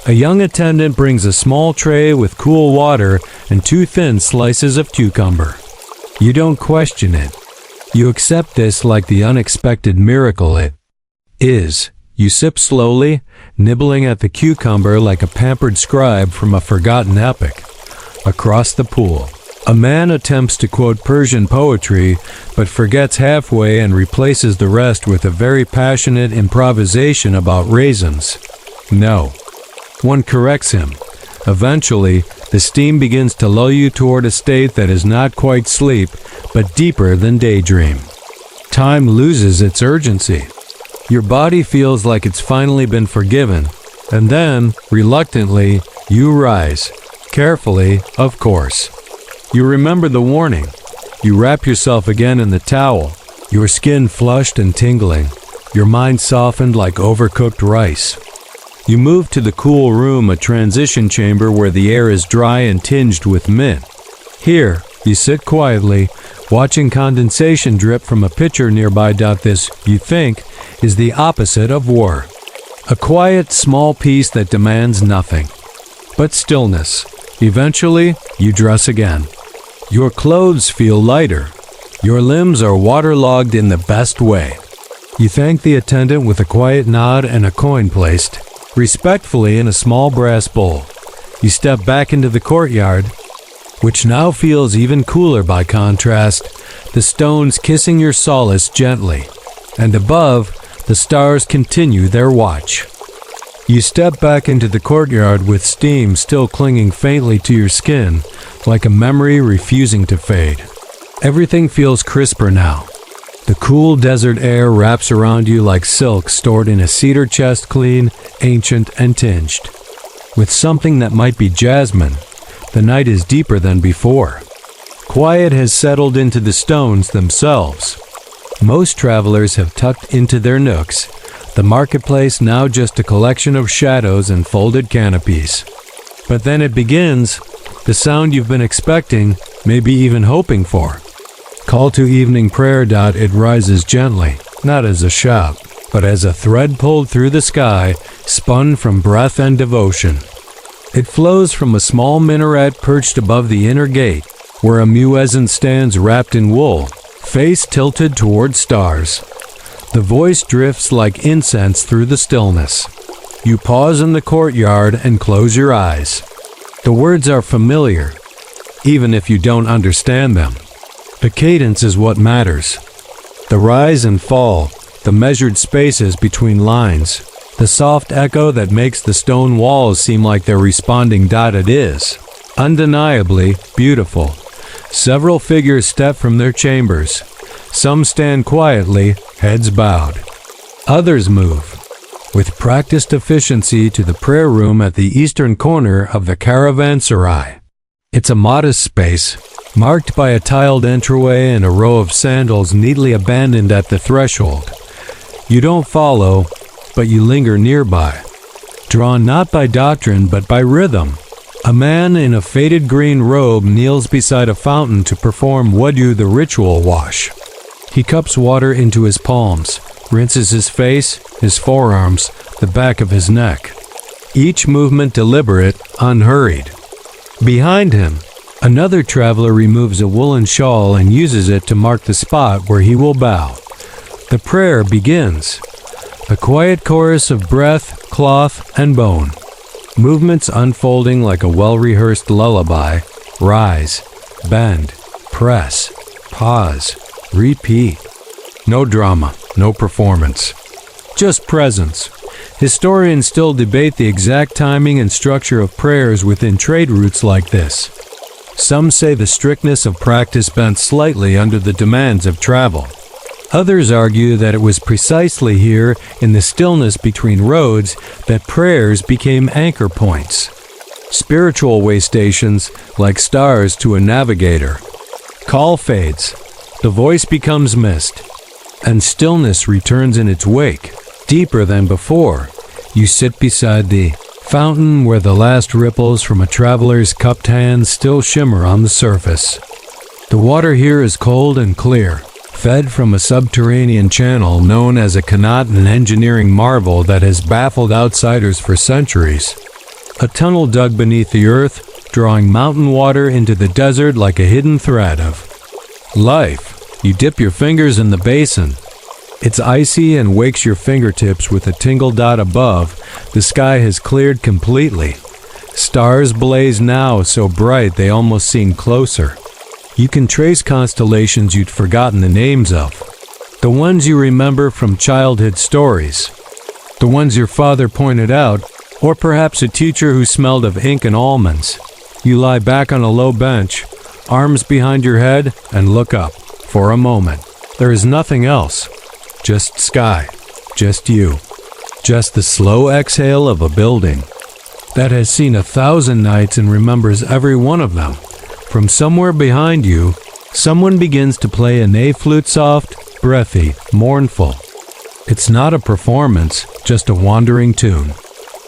A young attendant brings a small tray with cool water and 2 thin slices of cucumber. You don't question it. You accept this like the unexpected miracle it is. You sip slowly, nibbling at the cucumber like a pampered scribe from a forgotten epic. Across the pool, a man attempts to quote Persian poetry, but forgets halfway and replaces the rest with a very passionate improvisation about raisins. No. One corrects him. Eventually, the steam begins to lull you toward a state that is not quite sleep, but deeper than daydream. Time loses its urgency. Your body feels like it's finally been forgiven, and then, reluctantly, you rise. Carefully, of course. You remember the warning. You wrap yourself again in the towel, your skin flushed and tingling, your mind softened like overcooked rice. You move to the cool room, a transition chamber where the air is dry and tinged with mint. Here, you sit quietly, watching condensation drip from a pitcher nearby. This, you think, is the opposite of war. A quiet, small peace that demands nothing but stillness. Eventually, you dress again. Your clothes feel lighter. Your limbs are waterlogged in the best way. You thank the attendant with a quiet nod and a coin placed respectfully in a small brass bowl. You step back into the courtyard, which now feels even cooler by contrast, the stones kissing your solace gently, and above, the stars continue their watch. You step back into the courtyard with steam still clinging faintly to your skin, like a memory refusing to fade. Everything feels crisper now. The cool desert air wraps around you like silk stored in a cedar chest, clean, ancient, and tinged with something that might be jasmine. The night is deeper than before. Quiet has settled into the stones themselves. Most travelers have tucked into their nooks, the marketplace now just a collection of shadows and folded canopies. But then it begins, the sound you've been expecting, maybe even hoping for. Call to evening prayer. It rises gently, not as a shout, but as a thread pulled through the sky, spun from breath and devotion. It flows from a small minaret perched above the inner gate, where a muezzin stands wrapped in wool, face tilted toward stars. The voice drifts like incense through the stillness. You pause in the courtyard and close your eyes. The words are familiar, even if you don't understand them. The cadence is what matters. The rise and fall, the measured spaces between lines, the soft echo that makes the stone walls seem like they're responding. It is undeniably beautiful. Several figures step from their chambers. Some stand quietly, heads bowed. Others move, with practiced efficiency, to the prayer room at the eastern corner of the Caravanserai. It's a modest space, marked by a tiled entryway and a row of sandals neatly abandoned at the threshold. You don't follow, but you linger nearby, drawn not by doctrine but by rhythm. A man in a faded green robe kneels beside a fountain to perform wudu, the ritual wash. He cups water into his palms, rinses his face, his forearms, the back of his neck. Each movement deliberate, unhurried. Behind him, another traveler removes a woolen shawl and uses it to mark the spot where he will bow. The prayer begins. A quiet chorus of breath, cloth, and bone. Movements unfolding like a well-rehearsed lullaby. Rise, bend, press, pause, repeat. No drama, no performance. Just presence. Historians still debate the exact timing and structure of prayers within trade routes like this. Some say the strictness of practice bent slightly under the demands of travel. Others argue that it was precisely here, in the stillness between roads, that prayers became anchor points. Spiritual way stations, like stars to a navigator. Call fades. The voice becomes mist. And stillness returns in its wake, deeper than before. You sit beside the fountain where the last ripples from a traveler's cupped hand still shimmer on the surface. The water here is cold and clear, fed from a subterranean channel known as a canot, an engineering marvel that has baffled outsiders for centuries. A tunnel dug beneath the earth, drawing mountain water into the desert like a hidden thread of life. You dip your fingers in the basin. It's icy and wakes your fingertips with a tingle dot above. The sky has cleared completely. Stars blaze now so bright they almost seem closer. You can trace constellations you'd forgotten the names of. The ones you remember from childhood stories. The ones your father pointed out, or perhaps a teacher who smelled of ink and almonds. You lie back on a low bench, arms behind your head, and look up. For a moment, there is nothing else. Just sky. Just you. Just the slow exhale of a building that has seen 1,000 nights and remembers every one of them. From somewhere behind you, someone begins to play an A flute, soft, breathy, mournful. It's not a performance, just a wandering tune.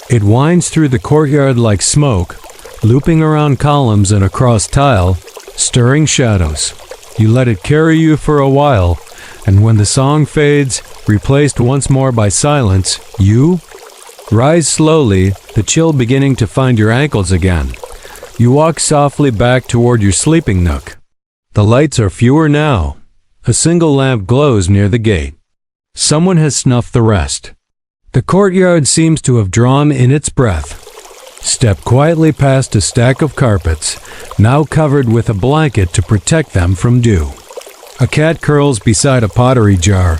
It winds through the courtyard like smoke, looping around columns and across tile, stirring shadows. You let it carry you for a while, and when the song fades, replaced once more by silence, you rise slowly, the chill beginning to find your ankles again. You walk softly back toward your sleeping nook. The lights are fewer now. A single lamp glows near the gate. Someone has snuffed the rest. The courtyard seems to have drawn in its breath. Step quietly past a stack of carpets, now covered with a blanket to protect them from dew. A cat curls beside a pottery jar.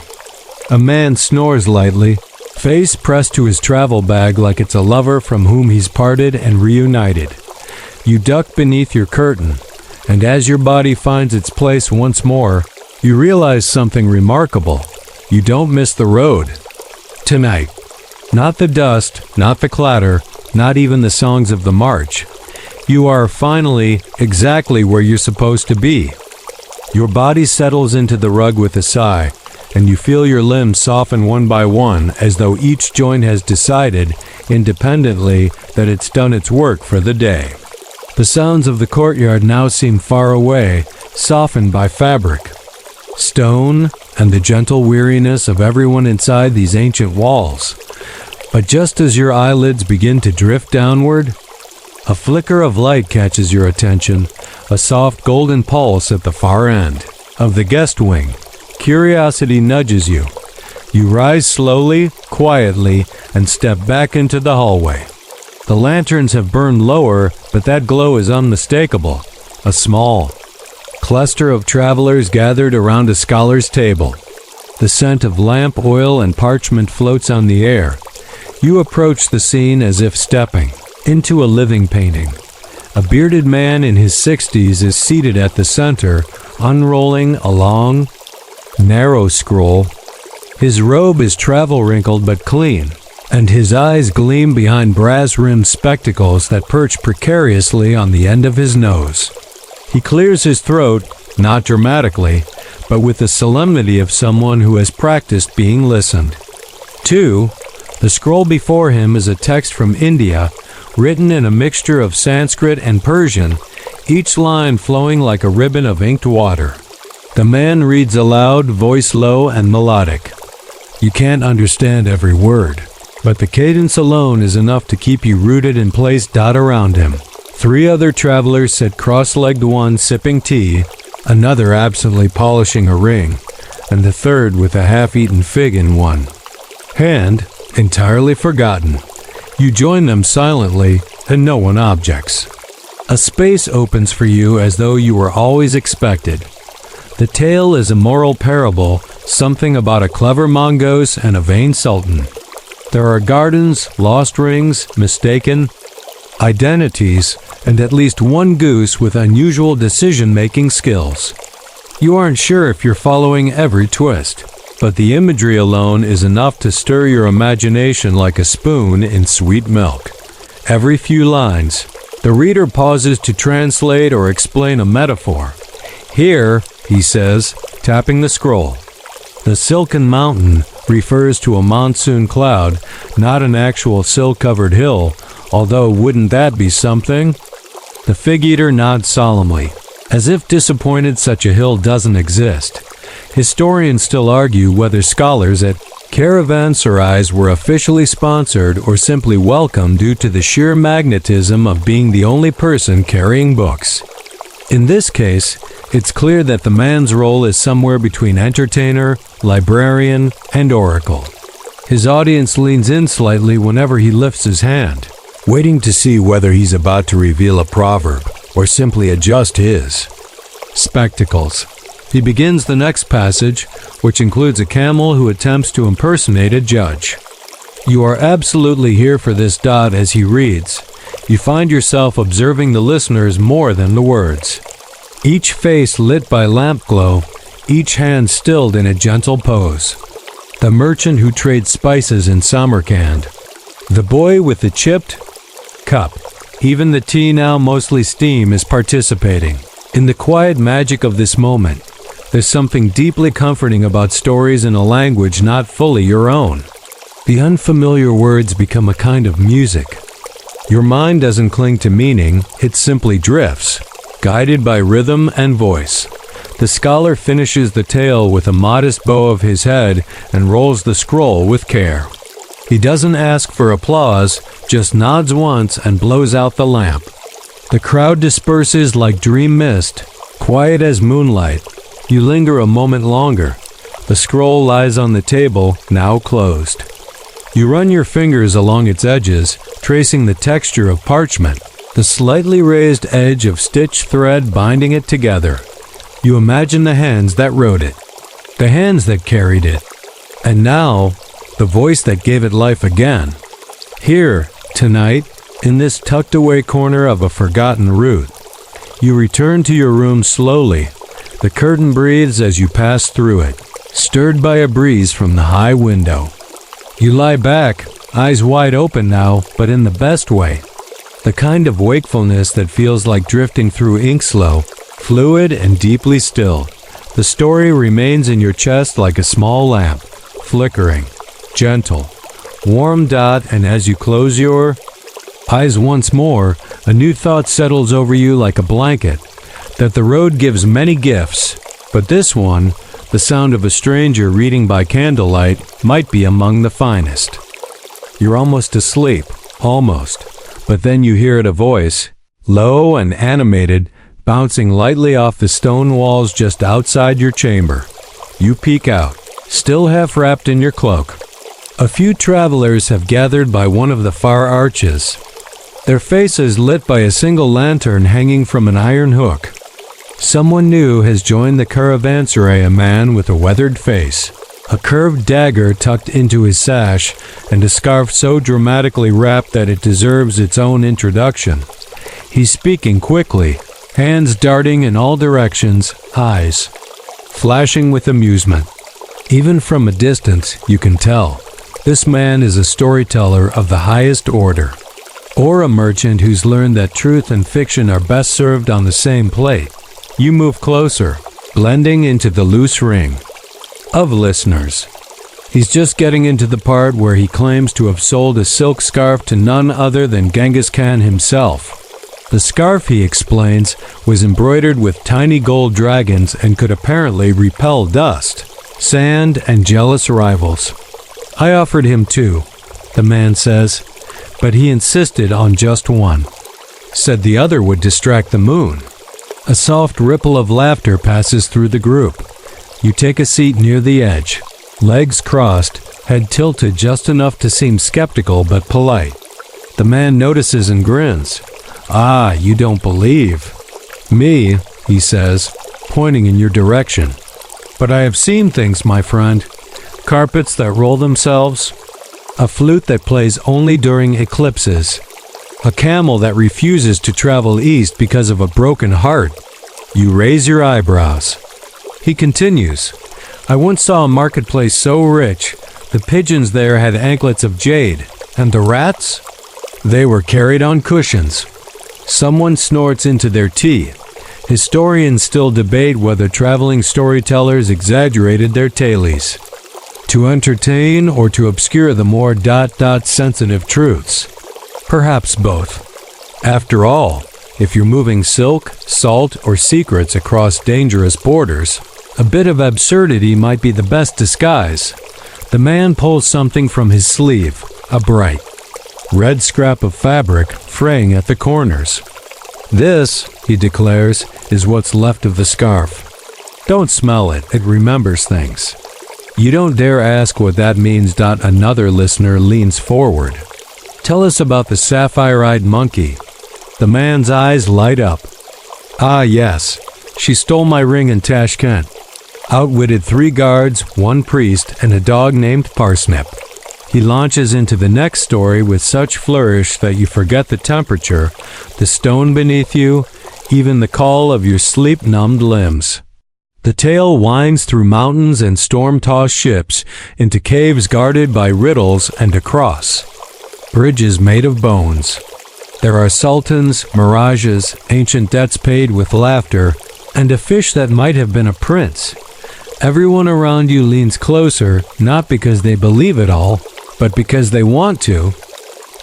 A man snores lightly, face pressed to his travel bag like it's a lover from whom he's parted and reunited. You duck beneath your curtain, and as your body finds its place once more, you realize something remarkable. You don't miss the road. Tonight. Not the dust, not the clatter, not even the songs of the march. You are finally exactly where you're supposed to be. Your body settles into the rug with a sigh, and you feel your limbs soften one by one as though each joint has decided, independently, that it's done its work for the day. The sounds of the courtyard now seem far away, softened by fabric, stone, and the gentle weariness of everyone inside these ancient walls. But just as your eyelids begin to drift downward, a flicker of light catches your attention, a soft golden pulse at the far end of the guest wing. Curiosity nudges you. You rise slowly, quietly, and step back into the hallway. The lanterns have burned lower, but that glow is unmistakable. A small cluster of travelers gathered around a scholar's table. The scent of lamp oil and parchment floats on the air. You approach the scene as if stepping into a living painting. A bearded man in his 60s is seated at the center, unrolling a long, narrow scroll. His robe is travel-wrinkled but clean, and his eyes gleam behind brass-rimmed spectacles that perch precariously on the end of his nose. He clears his throat, not dramatically, but with the solemnity of someone who has practiced being listened to. The scroll before him is a text from India, written in a mixture of Sanskrit and Persian, each line flowing like a ribbon of inked water. The man reads aloud, voice low and melodic. You can't understand every word. but the cadence alone is enough to keep you rooted in place. Around him, 3 other travelers sit cross-legged, one sipping tea, another absently polishing a ring, and the third with a half-eaten fig in one hand, entirely forgotten. You join them silently, and no one objects. A space opens for you as though you were always expected. The tale is a moral parable, something about a clever mongoose and a vain sultan. There are gardens, lost rings, mistaken identities, and at least one goose with unusual decision-making skills. You aren't sure if you're following every twist, but the imagery alone is enough to stir your imagination like a spoon in sweet milk. Every few lines, the reader pauses to translate or explain a metaphor. Here, he says, tapping the scroll, the silken mountain refers to a monsoon cloud, not an actual sill-covered hill, although wouldn't that be something? The fig-eater nods solemnly, as if disappointed such a hill doesn't exist. Historians still argue whether scholars at caravanserais were officially sponsored or simply welcome due to the sheer magnetism of being the only person carrying books. In this case, it's clear that the man's role is somewhere between entertainer, librarian, and oracle. His audience leans in slightly whenever he lifts his hand, waiting to see whether he's about to reveal a proverb or simply adjust his spectacles. He begins the next passage, which includes a camel who attempts to impersonate a judge. You are absolutely here for this. As he reads, you find yourself observing the listeners more than the words. Each face lit by lamp glow, each hand stilled in a gentle pose. The merchant who trades spices in Samarkand, the boy with the chipped cup, even the tea now mostly steam is participating. In the quiet magic of this moment, there's something deeply comforting about stories in a language not fully your own. The unfamiliar words become a kind of music. Your mind doesn't cling to meaning, it simply drifts, guided by rhythm and voice. The scholar finishes the tale with a modest bow of his head and rolls the scroll with care. He doesn't ask for applause, just nods once and blows out the lamp. The crowd disperses like dream mist, quiet as moonlight. You linger a moment longer. The scroll lies on the table, now closed. You run your fingers along its edges, tracing the texture of parchment, the slightly raised edge of stitched thread binding it together. You imagine the hands that wrote it, the hands that carried it, and now, the voice that gave it life again. Here, tonight, in this tucked-away corner of a forgotten root, you return to your room slowly. The curtain breathes as you pass through it, stirred by a breeze from the high window. You lie back, eyes wide open now, but in the best way. The kind of wakefulness that feels like drifting through ink slow, fluid and deeply still. The story remains in your chest like a small lamp, flickering, gentle, warm. And as you close your eyes once more, a new thought settles over you like a blanket, that the road gives many gifts, but this one, the sound of a stranger reading by candlelight, might be among the finest. You're almost asleep, almost, but then you hear a voice, low and animated, bouncing lightly off the stone walls just outside your chamber. You peek out, still half wrapped in your cloak. A few travelers have gathered by one of the far arches, their faces lit by a single lantern hanging from an iron hook. Someone new has joined the caravanserai, a man with a weathered face, a curved dagger tucked into his sash, and a scarf so dramatically wrapped that it deserves its own introduction. He's speaking quickly, hands darting in all directions, eyes flashing with amusement. Even from a distance, you can tell. This man is a storyteller of the highest order, or a merchant who's learned that truth and fiction are best served on the same plate. You move closer, blending into the loose ring of listeners. He's just getting into the part where he claims to have sold a silk scarf to none other than Genghis Khan himself. The scarf, he explains, was embroidered with tiny gold dragons and could apparently repel dust, sand, and jealous rivals. I offered him two, the man says, but he insisted on just one. Said the other would distract the moon. A soft ripple of laughter passes through the group. You take a seat near the edge, legs crossed, head tilted just enough to seem skeptical but polite. The man notices and grins. Ah, you don't believe. Me, he says, pointing in your direction. But I have seen things, my friend. Carpets that roll themselves, a flute that plays only during eclipses, a camel that refuses to travel east because of a broken heart. You raise your eyebrows. He continues, I once saw a marketplace so rich, the pigeons there had anklets of jade, and the rats? They were carried on cushions. Someone snorts into their tea. Historians still debate whether traveling storytellers exaggerated their tales, to entertain or to obscure the more sensitive truths. Perhaps both. After all, if you're moving silk, salt, or secrets across dangerous borders, a bit of absurdity might be the best disguise. The man pulls something from his sleeve, a bright red scrap of fabric fraying at the corners. This, he declares, is what's left of the scarf. Don't smell it, it remembers things. You don't dare ask what that means. Another listener leans forward. Tell us about the sapphire-eyed monkey. The man's eyes light up. Ah, yes, she stole my ring in Tashkent. Outwitted 3 guards, 1 priest, and a dog named Parsnip. He launches into the next story with such flourish that you forget the temperature, the stone beneath you, even the call of your sleep-numbed limbs. The tale winds through mountains and storm-tossed ships into caves guarded by riddles and across bridges made of bones. There are sultans, mirages, ancient debts paid with laughter, and a fish that might have been a prince. Everyone around you leans closer, not because they believe it all, but because they want to.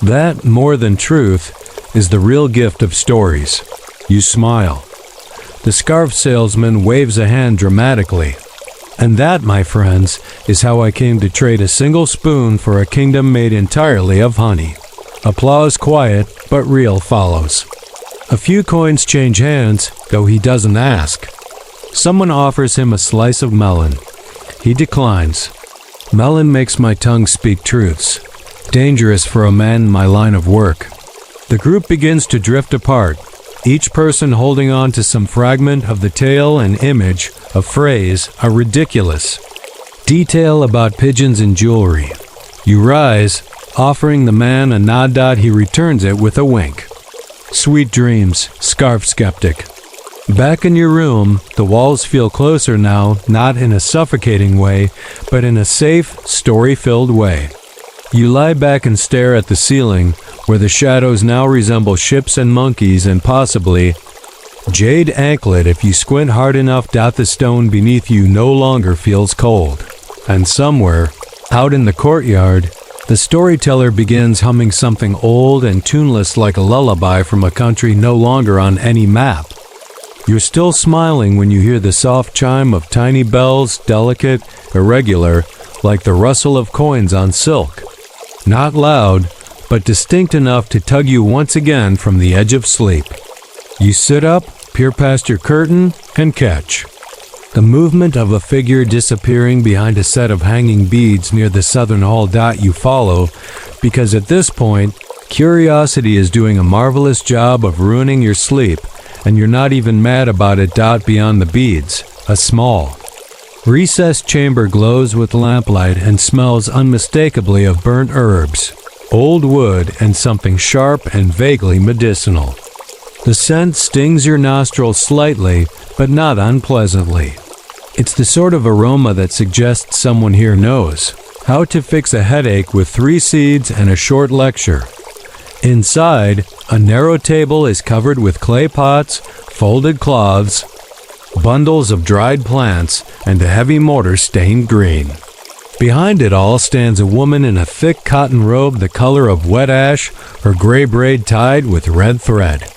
That, more than truth, is the real gift of stories. You smile. The scarf salesman waves a hand dramatically. And that, my friends, is how I came to trade a single spoon for a kingdom made entirely of honey. Applause quiet, but real follows. A few coins change hands, though he doesn't ask. Someone offers him a slice of melon. He declines. Melon makes my tongue speak truths. Dangerous for a man in my line of work. The group begins to drift apart, each person holding on to some fragment of the tale, an image, a phrase, a ridiculous detail about pigeons and jewelry. You rise, offering the man a nod. He returns it with a wink. Sweet dreams, scarf skeptic. Back in your room, the walls feel closer now, not in a suffocating way, but in a safe, story-filled way. You lie back and stare at the ceiling, where the shadows now resemble ships and monkeys and possibly jade anklet if you squint hard enough. The stone beneath you no longer feels cold. And somewhere, out in the courtyard, the storyteller begins humming something old and tuneless like a lullaby from a country no longer on any map. You're still smiling when you hear the soft chime of tiny bells, delicate, irregular, like the rustle of coins on silk. Not loud, but distinct enough to tug you once again from the edge of sleep. You sit up, peer past your curtain, and catch the movement of a figure disappearing behind a set of hanging beads near the southern hall. You follow, because at this point, curiosity is doing a marvelous job of ruining your sleep, and you're not even mad about it. Beyond the beads, a small, recessed chamber glows with lamplight and smells unmistakably of burnt herbs, old wood, and something sharp and vaguely medicinal. The scent stings your nostrils slightly, but not unpleasantly. It's the sort of aroma that suggests someone here knows how to fix a headache with 3 seeds and a short lecture. Inside, a narrow table is covered with clay pots, folded cloths, bundles of dried plants, and a heavy mortar stained green. Behind it all stands a woman in a thick cotton robe the color of wet ash, her gray braid tied with red thread.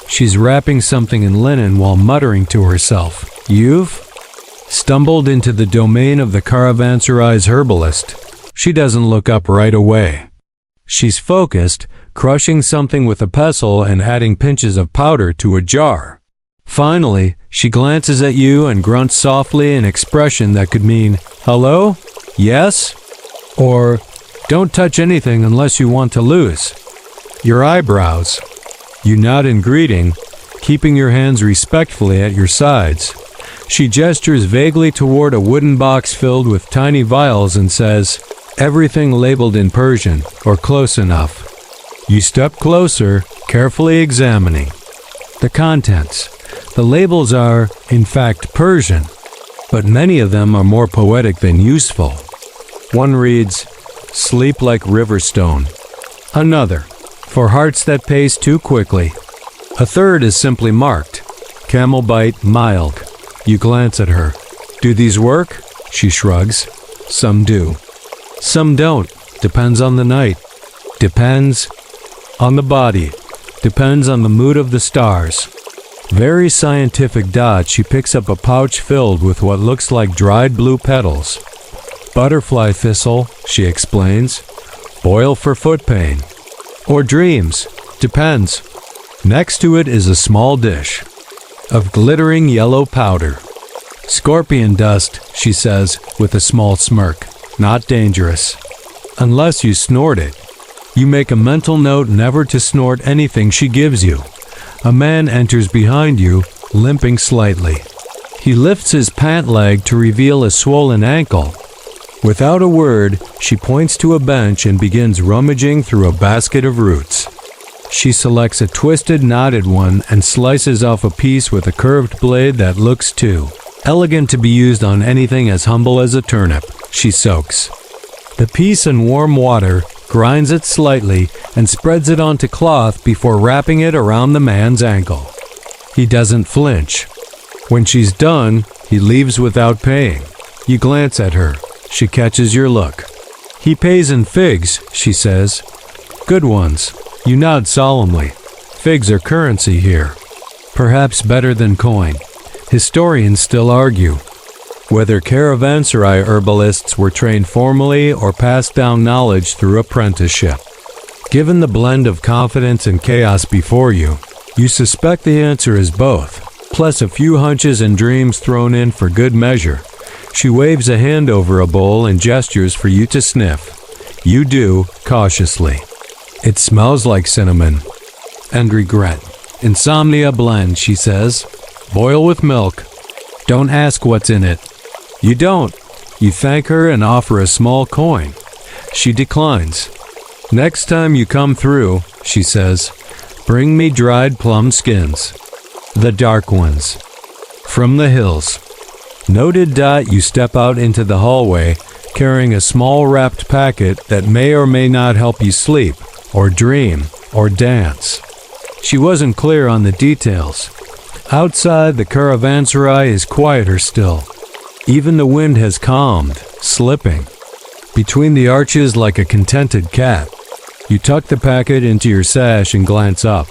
She's wrapping something in linen while muttering to herself. You've stumbled into the domain of the Caravanserai's herbalist. She doesn't look up right away. She's focused, crushing something with a pestle and adding pinches of powder to a jar. Finally, she glances at you and grunts softly an expression that could mean, "Hello? Yes?" Or, "Don't touch anything unless you want to lose." Your eyebrows. You nod in greeting, keeping your hands respectfully at your sides. She gestures vaguely toward a wooden box filled with tiny vials and says, "Everything labeled in Persian, or close enough." You step closer, carefully examining the contents. The labels are, in fact, Persian, but many of them are more poetic than useful. One reads, "Sleep like riverstone." Another, "For hearts that pace too quickly." A third is simply marked, "Camel bite mild." You glance at her. "Do these work?" She shrugs. "Some do. Some don't. Depends on the night. Depends on the body. Depends on the mood of the stars." Very scientific. She picks up a pouch filled with what looks like dried blue petals. "Butterfly thistle," she explains. "Boil for foot pain. Or dreams. Depends." Next to it is a small dish of glittering yellow powder. "Scorpion dust," she says with a small smirk. "Not dangerous. Unless you snort it." You make a mental note never to snort anything she gives you. A man enters behind you, limping slightly. He lifts his pant leg to reveal a swollen ankle. Without a word, she points to a bench and begins rummaging through a basket of roots. She selects a twisted, knotted one and slices off a piece with a curved blade that looks too elegant to be used on anything as humble as a turnip. She soaks the piece in warm water, grinds it slightly, and spreads it onto cloth before wrapping it around the man's ankle. He doesn't flinch. When she's done, he leaves without paying. You glance at her. She catches your look. "He pays in figs," she says. "Good ones." You nod solemnly. Figs are currency here. Perhaps better than coin. Historians still argue whether caravanserai herbalists were trained formally or passed down knowledge through apprenticeship. Given the blend of confidence and chaos before you, you suspect the answer is both, plus a few hunches and dreams thrown in for good measure. She waves a hand over a bowl and gestures for you to sniff. You do, cautiously. "It smells like cinnamon." And regret. "Insomnia blend," she says. "Boil with milk. Don't ask what's in it." You don't. You thank her and offer a small coin. She declines. "Next time you come through," she says, "bring me dried plum skins. The dark ones. From the hills." Noted. You step out into the hallway, carrying a small wrapped packet that may or may not help you sleep, or dream, or dance. She wasn't clear on the details. Outside, the caravanserai is quieter still. Even the wind has calmed, slipping between the arches like a contented cat. You tuck the packet into your sash and glance up.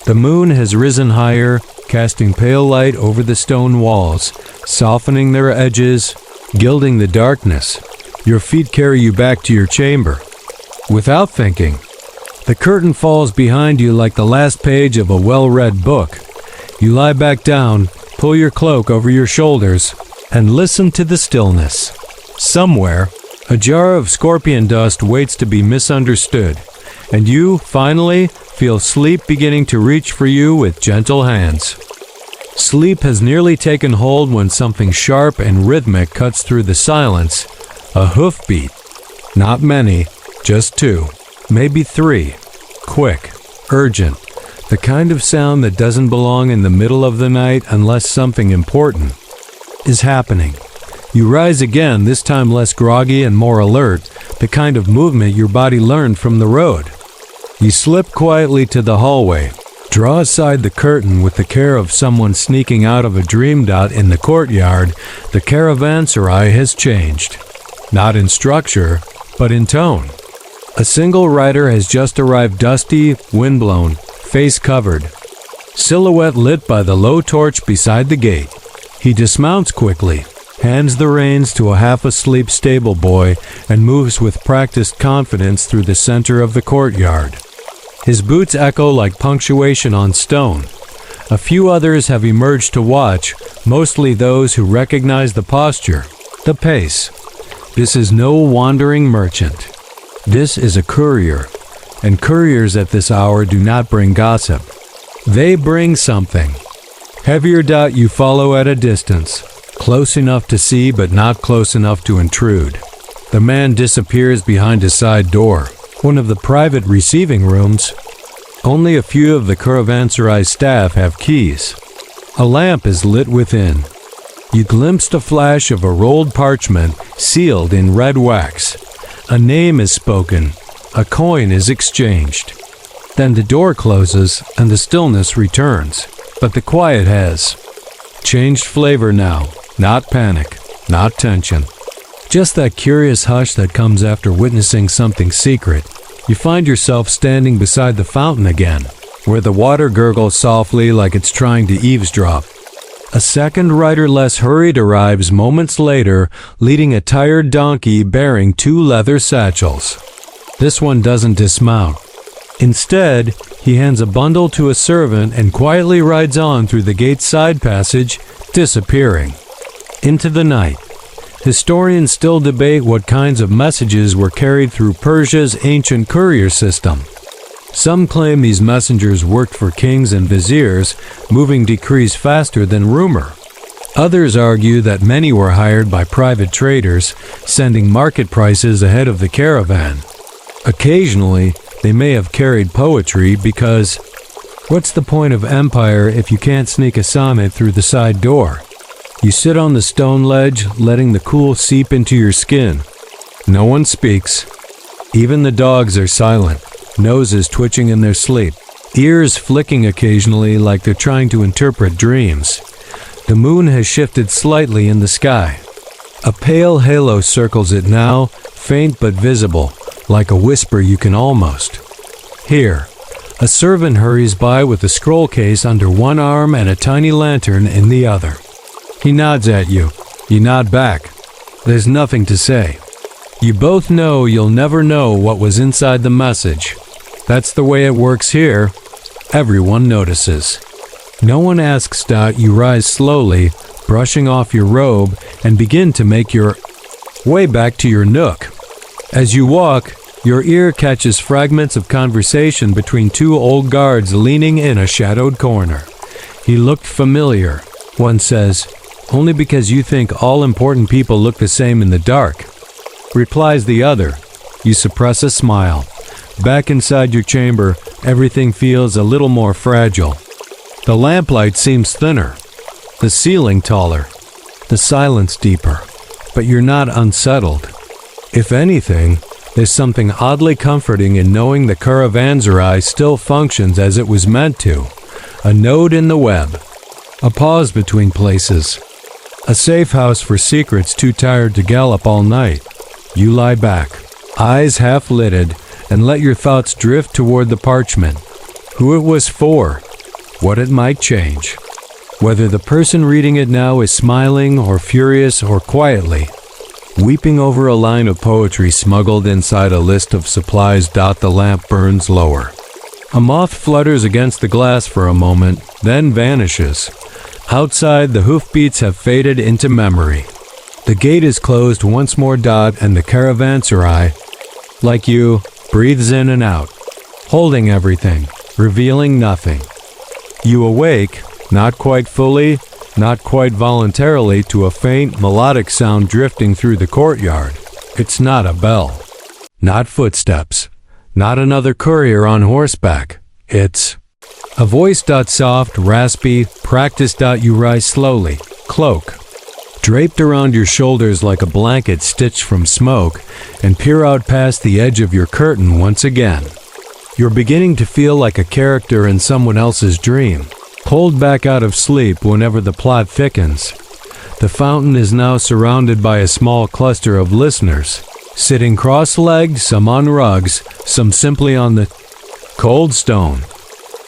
The moon has risen higher, casting pale light over the stone walls, softening their edges, gilding the darkness. Your feet carry you back to your chamber. Without thinking, the curtain falls behind you like the last page of a well-read book. You lie back down, pull your cloak over your shoulders, and listen to the stillness. Somewhere, a jar of scorpion dust waits to be misunderstood, and you, finally, feel sleep beginning to reach for you with gentle hands. Sleep has nearly taken hold when something sharp and rhythmic cuts through the silence. A hoofbeat. Not many, just two, maybe three. Quick, urgent, the kind of sound that doesn't belong in the middle of the night unless something important is happening. You rise again, this time less groggy and more alert, the kind of movement your body learned from the road. You slip quietly to the hallway, draw aside the curtain with the care of someone sneaking out of a dream dot in the courtyard. The caravanserai has changed. Not in structure, but in tone. A single rider has just arrived, dusty, windblown, face covered, silhouette lit by the low torch beside the gate. He dismounts quickly, hands the reins to a half-asleep stable boy, and moves with practiced confidence through the center of the courtyard. His boots echo like punctuation on stone. A few others have emerged to watch, mostly those who recognize the posture, the pace. This is no wandering merchant. This is a courier, and couriers at this hour do not bring gossip. They bring something. Heavier. You follow at a distance, close enough to see but not close enough to intrude. The man disappears behind a side door, one of the private receiving rooms. Only a few of the Caravanserai staff have keys. A lamp is lit within. You glimpsed a flash of a rolled parchment sealed in red wax. A name is spoken. A coin is exchanged. Then the door closes and the stillness returns. But the quiet has changed flavor now. Not panic, not tension. Just that curious hush that comes after witnessing something secret. You find yourself standing beside the fountain again, where the water gurgles softly like it's trying to eavesdrop. A second rider less hurried arrives moments later, leading a tired donkey bearing 2 leather satchels. This one doesn't dismount. Instead, he hands a bundle to a servant and quietly rides on through the gate's side passage, disappearing. Into the night. Historians still debate what kinds of messages were carried through Persia's ancient courier system. Some claim these messengers worked for kings and viziers, moving decrees faster than rumor. Others argue that many were hired by private traders, sending market prices ahead of the caravan. Occasionally, they may have carried poetry because, what's the point of empire if you can't sneak a sonnet through the side door? You sit on the stone ledge, letting the cool seep into your skin. No one speaks. Even the dogs are silent, noses twitching in their sleep, ears flicking occasionally like they're trying to interpret dreams. The moon has shifted slightly in the sky. A pale halo circles it now, faint but visible, like a whisper you can almost hear. A servant hurries by with a scroll case under one arm and a tiny lantern in the other. He nods at you. You nod back. There's nothing to say. You both know you'll never know what was inside the message. That's the way it works here. Everyone notices. No one asks. You rise slowly, brushing off your robe, and begin to make your way back to your nook. As you walk, your ear catches fragments of conversation between 2 old guards leaning in a shadowed corner. He looked familiar. One says, "Only because you think all important people look the same in the dark," replies the other. You suppress a smile. Back inside your chamber, everything feels a little more fragile. The lamplight seems thinner, the ceiling taller, the silence deeper, but you're not unsettled. If anything, there's something oddly comforting in knowing the Caravanserai still functions as it was meant to. A node in the web. A pause between places. A safe house for secrets too tired to gallop all night. You lie back, eyes half-lidded, and let your thoughts drift toward the parchment. Who it was for. What it might change. Whether the person reading it now is smiling or furious or quietly weeping over a line of poetry smuggled inside a list of supplies. The lamp burns lower. A moth flutters against the glass for a moment, then vanishes. Outside, the hoofbeats have faded into memory. The gate is closed once more. And the Caravanserai, like you, breathes in and out, holding everything, revealing nothing. You awake, not quite fully, not quite voluntarily, to a faint, melodic sound drifting through the courtyard. It's not a bell. Not footsteps. Not another courier on horseback. It's a voice. Soft, raspy, practiced. You rise slowly, cloak draped around your shoulders like a blanket stitched from smoke, and peer out past the edge of your curtain once again. You're beginning to feel like a character in someone else's dream, pulled back out of sleep whenever the plot thickens. The fountain is now surrounded by a small cluster of listeners, sitting cross-legged, some on rugs, some simply on the cold stone.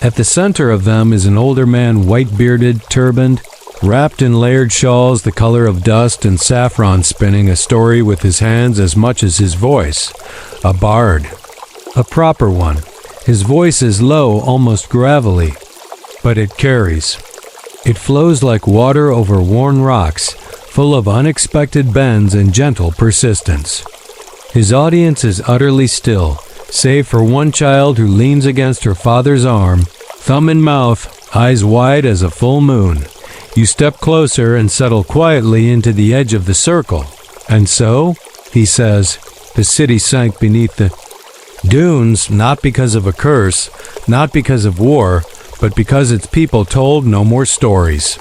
At the center of them is an older man, white-bearded, turbaned, wrapped in layered shawls the color of dust and saffron, spinning a story with his hands as much as his voice. A bard. A proper one. His voice is low, almost gravelly, but it carries. It flows like water over worn rocks, full of unexpected bends and gentle persistence. His audience is utterly still, save for one child who leans against her father's arm, thumb in mouth, eyes wide as a full moon. You step closer and settle quietly into the edge of the circle. And so, he says, the city sank beneath the dunes, not because of a curse, not because of war, but because its people told no more stories.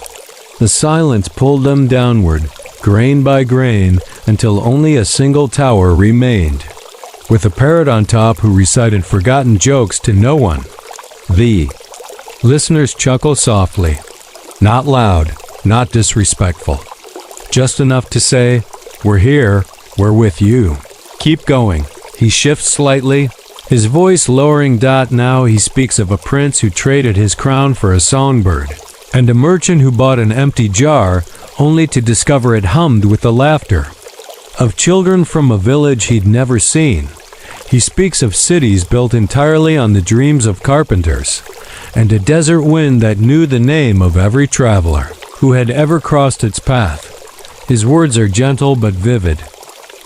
The silence pulled them downward, grain by grain, until only a single tower remained, with a parrot on top who recited forgotten jokes to no one. The listeners chuckle softly. Not loud, not disrespectful. Just enough to say, we're here, we're with you. Keep going. He shifts slightly, his voice lowering. Now he speaks of a prince who traded his crown for a songbird, and a merchant who bought an empty jar only to discover it hummed with the laughter of children from a village he'd never seen. He speaks of cities built entirely on the dreams of carpenters, and a desert wind that knew the name of every traveler who had ever crossed its path. His words are gentle but vivid.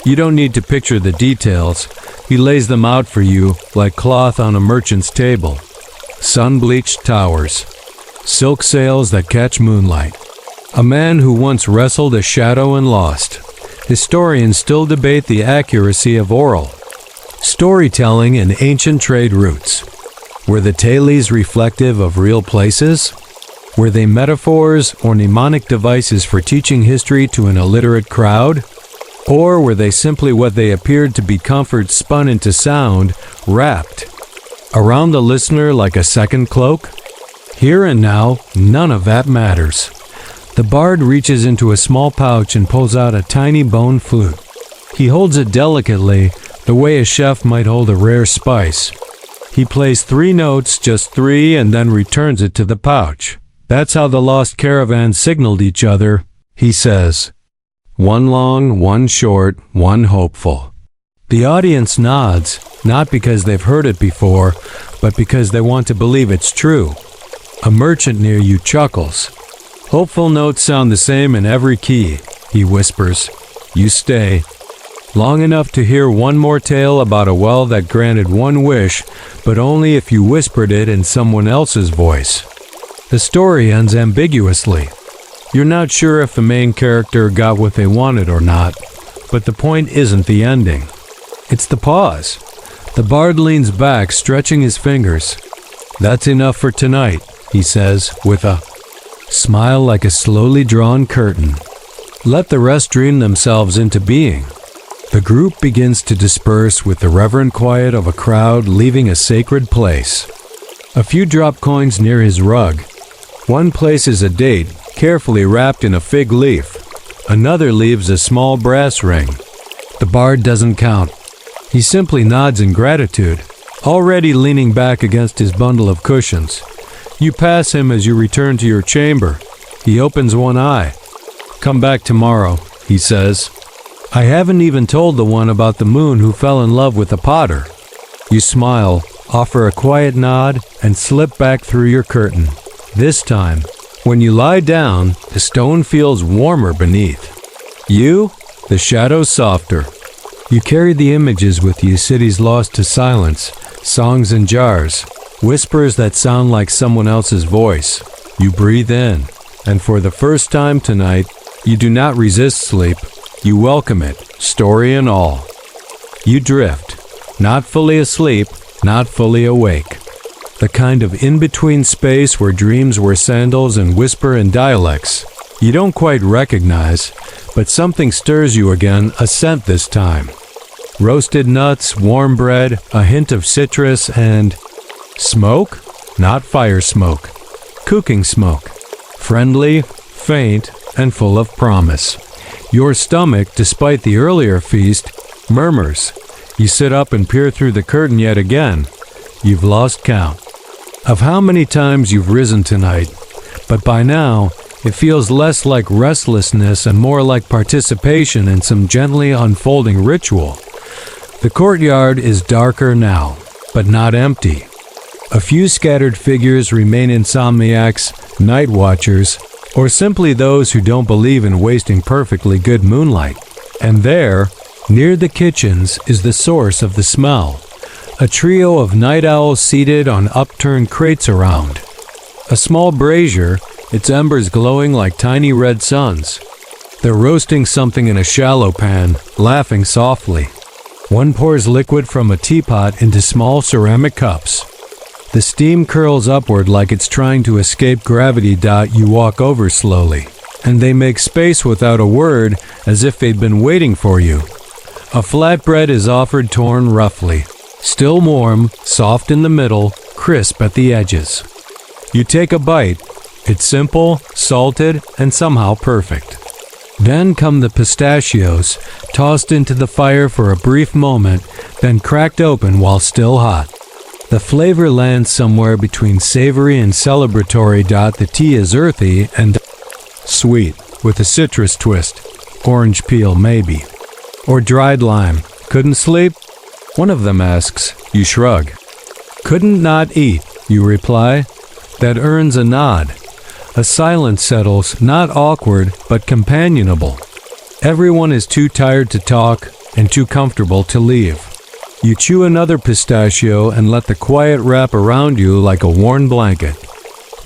You don't need to picture the details. He lays them out for you like cloth on a merchant's table. Sun-bleached towers, silk sails that catch moonlight. A man who once wrestled a shadow and lost. Historians still debate the accuracy of oral storytelling and ancient trade routes. Were the tales reflective of real places? Were they metaphors or mnemonic devices for teaching history to an illiterate crowd? Or were they simply what they appeared to be, comfort spun into sound, wrapped around the listener like a second cloak? Here and now, none of that matters. The bard reaches into a small pouch and pulls out a tiny bone flute. He holds it delicately, the way a chef might hold a rare spice. He plays 3 notes, just 3, and then returns it to the pouch. That's how the lost caravan signaled each other, he says. One long, one short, one hopeful. The audience nods, not because they've heard it before, but because they want to believe it's true. A merchant near you chuckles. Hopeful notes sound the same in every key, he whispers. You stay. Long enough to hear one more tale about a well that granted one wish, but only if you whispered it in someone else's voice. The story ends ambiguously. You're not sure if the main character got what they wanted or not, but the point isn't the ending. It's the pause. The bard leans back, stretching his fingers. That's enough for tonight, he says, with a smile like a slowly drawn curtain. Let the rest dream themselves into being. The group begins to disperse with the reverent quiet of a crowd leaving a sacred place. A few drop coins near his rug. One places a date, carefully wrapped in a fig leaf. Another leaves a small brass ring. The bard doesn't count. He simply nods in gratitude, already leaning back against his bundle of cushions. You pass him as you return to your chamber. He opens one eye. Come back tomorrow, he says. I haven't even told the one about the moon who fell in love with the potter. You smile, offer a quiet nod, and slip back through your curtain. This time, when you lie down, the stone feels warmer beneath. You, the shadows softer. You carry the images with you, cities lost to silence, songs in jars, whispers that sound like someone else's voice. You breathe in, and for the first time tonight, you do not resist sleep. You welcome it, story and all. You drift, not fully asleep, not fully awake. The kind of in-between space where dreams wear sandals and whisper in dialects you don't quite recognize, but something stirs you again, a scent this time. Roasted nuts, warm bread, a hint of citrus, and smoke? Not fire smoke. Cooking smoke. Friendly, faint, and full of promise. Your stomach, despite the earlier feast, murmurs. You sit up and peer through the curtain yet again. You've lost count of how many times you've risen tonight, but by now, It feels less like restlessness and more like participation in some gently unfolding ritual. The courtyard is darker now, but not empty. A few scattered figures remain insomniacs, night watchers, or simply those who don't believe in wasting perfectly good moonlight. And there, near the kitchens, is the source of the smell. A trio of night owls seated on upturned crates around. A small brazier, its embers glowing like tiny red suns. They're roasting something in a shallow pan, laughing softly. One pours liquid from a teapot into small ceramic cups. The steam curls upward like it's trying to escape gravity. You walk over slowly, and they make space without a word, as if they'd been waiting for you. A flatbread is offered, torn roughly. Still warm, soft in the middle, crisp at the edges. You take a bite. It's simple, salted, and somehow perfect. Then come the pistachios, tossed into the fire for a brief moment, then cracked open while still hot. The flavor lands somewhere between savory and celebratory. The tea is earthy and sweet, with a citrus twist. Orange peel, maybe. Or dried lime. Couldn't sleep? One of them asks. You shrug. Couldn't not eat, you reply. That earns a nod. A silence settles, not awkward, but companionable. Everyone is too tired to talk and too comfortable to leave. You chew another pistachio and let the quiet wrap around you like a worn blanket.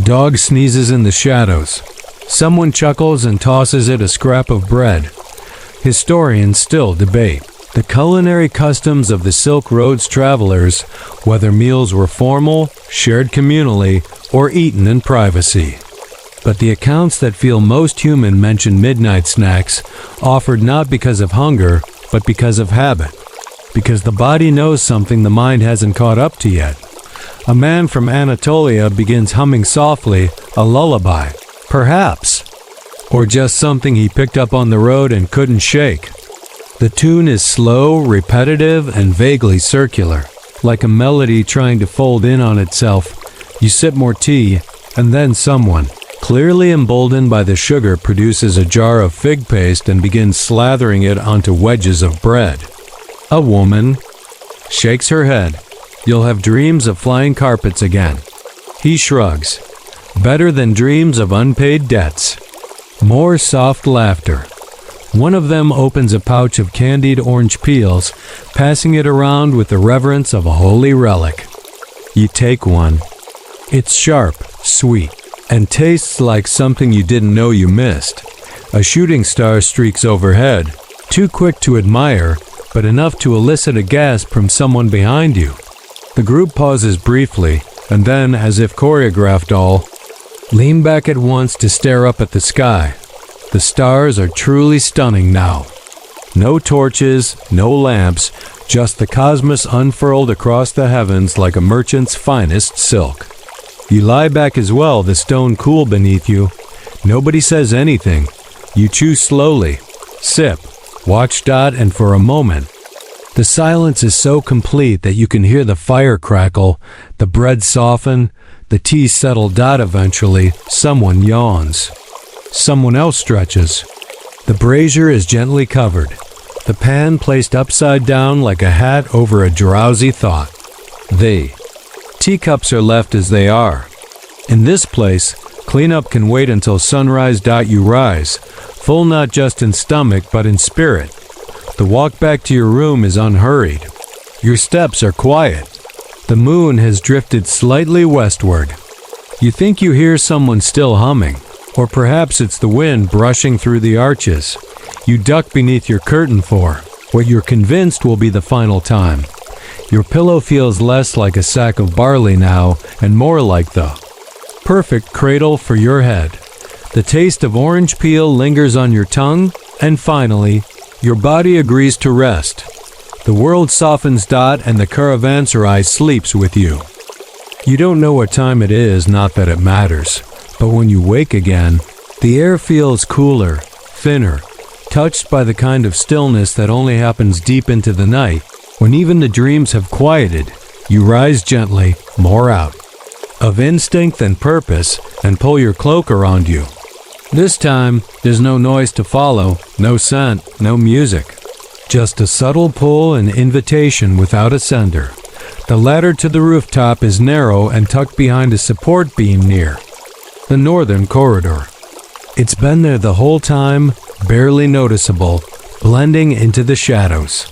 Dog sneezes in the shadows. Someone chuckles and tosses it a scrap of bread. Historians still debate the culinary customs of the Silk Road's travelers, whether meals were formal, shared communally, or eaten in privacy. But the accounts that feel most human mention midnight snacks, offered not because of hunger, but because of habit. Because the body knows something the mind hasn't caught up to yet. A man from Anatolia begins humming softly, a lullaby, perhaps, or just something he picked up on the road and couldn't shake. The tune is slow, repetitive, and vaguely circular, like a melody trying to fold in on itself. You sip more tea, and then someone, clearly emboldened by the sugar, produces a jar of fig paste and begins slathering it onto wedges of bread. A woman shakes her head. You'll have dreams of flying carpets again. He shrugs. Better than dreams of unpaid debts. More soft laughter. One of them opens a pouch of candied orange peels, passing it around with the reverence of a holy relic. You take one. It's sharp, sweet, and tastes like something you didn't know you missed. A shooting star streaks overhead, too quick to admire, but enough to elicit a gasp from someone behind you. The group pauses briefly, and then, as if choreographed all, lean back at once to stare up at the sky. The stars are truly stunning now. No torches, no lamps, just the cosmos unfurled across the heavens like a merchant's finest silk. You lie back as well, the stone cool beneath you. Nobody says anything. You chew slowly, sip, watch. And for a moment, the silence is so complete that you can hear the fire crackle, the bread soften, the tea settle. Eventually, someone yawns. Someone else stretches. The brazier is gently covered, the pan placed upside down like a hat over a drowsy thought. Teacups are left as they are. In this place, cleanup can wait until sunrise. You rise, full not just in stomach but in spirit. The walk back to your room is unhurried. Your steps are quiet. The moon has drifted slightly westward. You think you hear someone still humming, or perhaps it's the wind brushing through the arches. You duck beneath your curtain for what you're convinced will be the final time. Your pillow feels less like a sack of barley now, and more like the perfect cradle for your head. The taste of orange peel lingers on your tongue, and finally, your body agrees to rest. The world softens. And the caravanserai sleeps with you. You don't know what time it is, not that it matters. But when you wake again, the air feels cooler, thinner, touched by the kind of stillness that only happens deep into the night. When even the dreams have quieted, you rise gently, more out of instinct than purpose, and pull your cloak around you. This time, there's no noise to follow, no scent, no music. Just a subtle pull and invitation without a sender. The ladder to the rooftop is narrow and tucked behind a support beam near the northern corridor. It's been there the whole time, barely noticeable, blending into the shadows.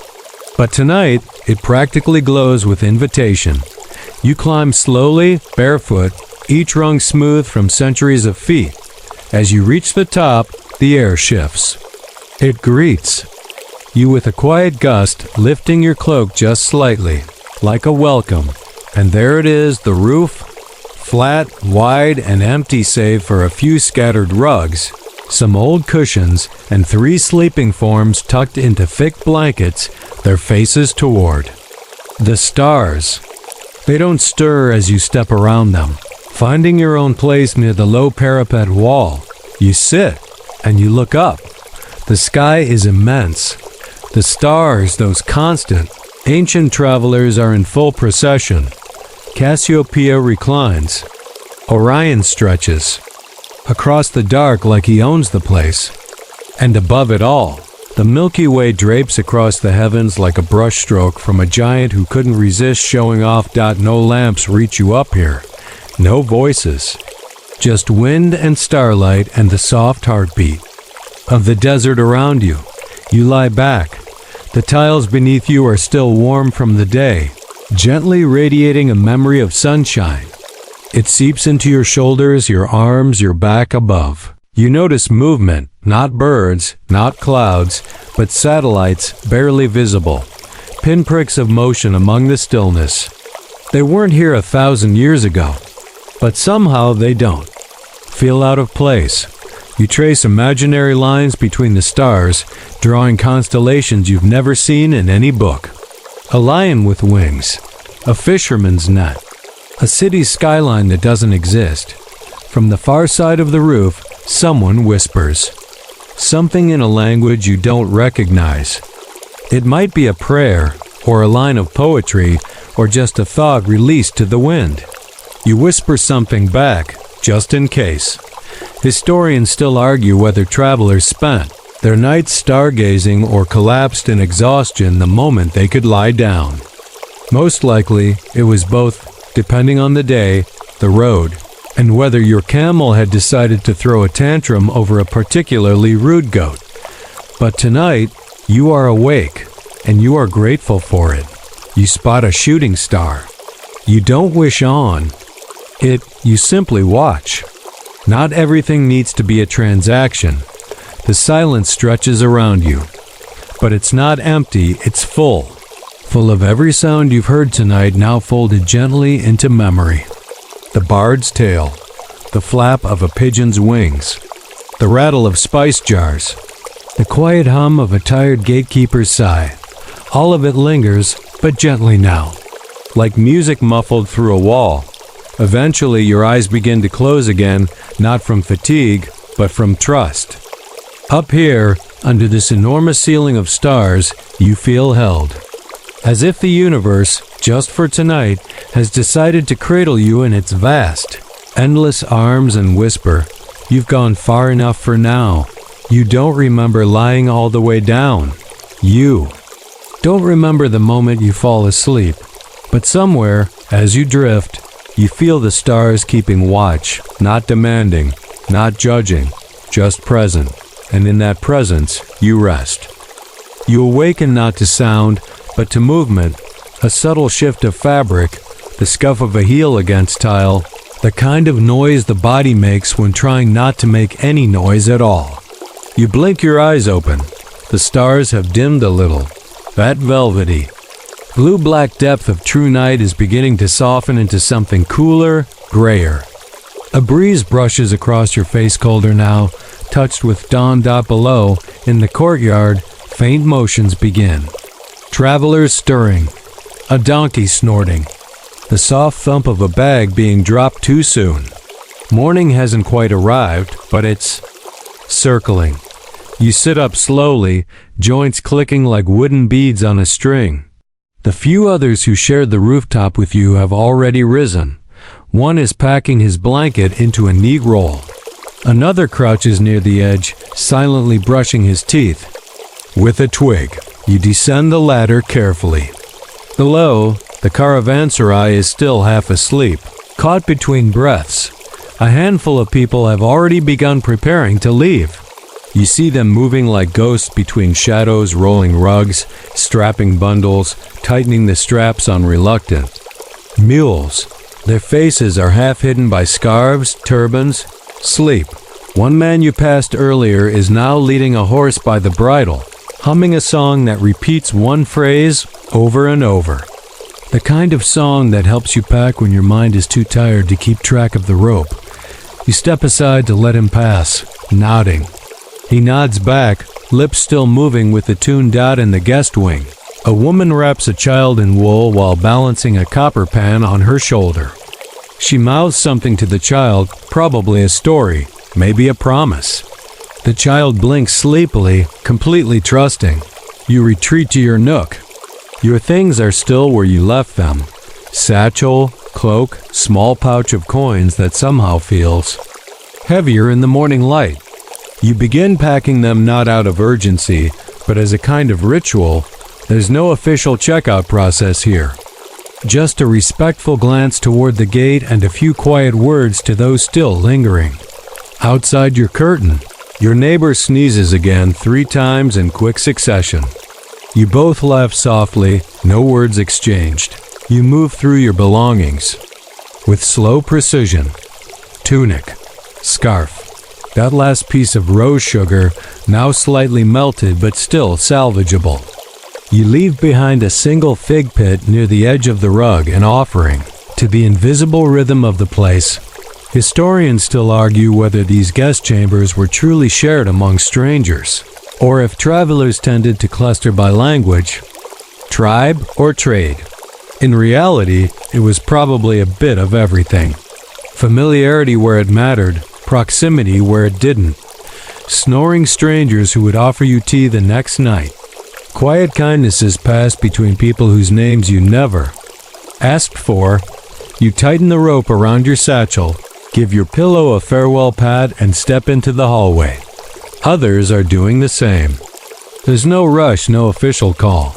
But tonight, it practically glows with invitation. You climb slowly, barefoot, each rung smooth from centuries of feet. As you reach the top, the air shifts. It greets you with a quiet gust, lifting your cloak just slightly, like a welcome. And there it is, the roof, flat, wide, and empty save for a few scattered rugs, some old cushions, and 3 sleeping forms tucked into thick blankets, their faces toward the stars. They don't stir as you step around them. Finding your own place near the low parapet wall, you sit and you look up. The sky is immense. The stars, those constant, ancient travelers, are in full procession. Cassiopeia reclines. Orion stretches across the dark like he owns the place. And above it all, the Milky Way drapes across the heavens like a brushstroke from a giant who couldn't resist showing off. No lamps reach you up here. No voices. Just wind and starlight and the soft heartbeat of the desert around you. You lie back. The tiles beneath you are still warm from the day, gently radiating a memory of sunshine. It seeps into your shoulders, your arms, your back above. You notice movement, not birds, not clouds, but satellites barely visible. Pinpricks of motion among the stillness. They weren't here 1,000 years ago, but somehow they don't feel out of place. You trace imaginary lines between the stars, drawing constellations you've never seen in any book. A lion with wings, a fisherman's net, a city skyline that doesn't exist. From the far side of the roof, someone whispers something in a language you don't recognize. It might be a prayer, or a line of poetry, or just a thought released to the wind. You whisper something back, just in case. Historians still argue whether travelers spent their nights stargazing or collapsed in exhaustion the moment they could lie down. Most likely, it was both, depending on the day, the road, and whether your camel had decided to throw a tantrum over a particularly rude goat. But tonight, you are awake, and you are grateful for it. You spot a shooting star. You don't wish on it, you simply watch. Not everything needs to be a transaction. The silence stretches around you. But it's not empty, it's full. Full of every sound you've heard tonight, now folded gently into memory. The bard's tale, the flap of a pigeon's wings, the rattle of spice jars, the quiet hum of a tired gatekeeper's sigh. All of it lingers, but gently now, like music muffled through a wall. Eventually, your eyes begin to close again, not from fatigue, but from trust. Up here, under this enormous ceiling of stars, you feel held. As if the universe, just for tonight, has decided to cradle you in its vast, endless arms and whisper, "You've gone far enough for now." You don't remember lying all the way down. You don't remember the moment you fall asleep. But somewhere, as you drift, you feel the stars keeping watch, not demanding, not judging, just present. And in that presence, you rest. You awaken not to sound, but to movement, a subtle shift of fabric, the scuff of a heel against tile, the kind of noise the body makes when trying not to make any noise at all. You blink your eyes open. The stars have dimmed a little. That velvety, blue-black depth of true night is beginning to soften into something cooler, grayer. A breeze brushes across your face, colder now, touched with dawn. Below, in the courtyard, faint motions begin. Travelers stirring, a donkey snorting, the soft thump of a bag being dropped too soon. Morning hasn't quite arrived, but it's circling. You sit up slowly, joints clicking like wooden beads on a string. The few others who shared the rooftop with you have already risen. One is packing his blanket into a neat roll. Another crouches near the edge, silently brushing his teeth. With a twig, you descend the ladder carefully. Below, the caravanserai is still half asleep, caught between breaths. A handful of people have already begun preparing to leave. You see them moving like ghosts between shadows, rolling rugs, strapping bundles, tightening the straps on reluctant mules. Their faces are half hidden by scarves, turbans. Sleep. One man you passed earlier is now leading a horse by the bridle, humming a song that repeats one phrase over and over. The kind of song that helps you pack when your mind is too tired to keep track of the rope. You step aside to let him pass, nodding. He nods back, lips still moving with the tuned dot in the guest wing. A woman wraps a child in wool while balancing a copper pan on her shoulder. She mouths something to the child, probably a story, maybe a promise. The child blinks sleepily, completely trusting. You retreat to your nook. Your things are still where you left them. Satchel, cloak, small pouch of coins that somehow feels heavier in the morning light. You begin packing them not out of urgency, but as a kind of ritual. There's no official checkout process here. Just a respectful glance toward the gate and a few quiet words to those still lingering. Outside your curtain, your neighbor sneezes again 3 times in quick succession. You both laugh softly, no words exchanged. You move through your belongings with slow precision. Tunic, scarf, that last piece of rose sugar, now slightly melted but still salvageable. You leave behind a single fig pit near the edge of the rug, an offering to the invisible rhythm of the place. Historians still argue whether these guest chambers were truly shared among strangers, or if travelers tended to cluster by language, tribe, or trade. In reality, it was probably a bit of everything. Familiarity where it mattered, proximity where it didn't. Snoring strangers who would offer you tea the next night. Quiet kindnesses passed between people whose names you never asked for. You tighten the rope around your satchel, give your pillow a farewell pat, and step into the hallway. Others are doing the same. There's no rush, no official call,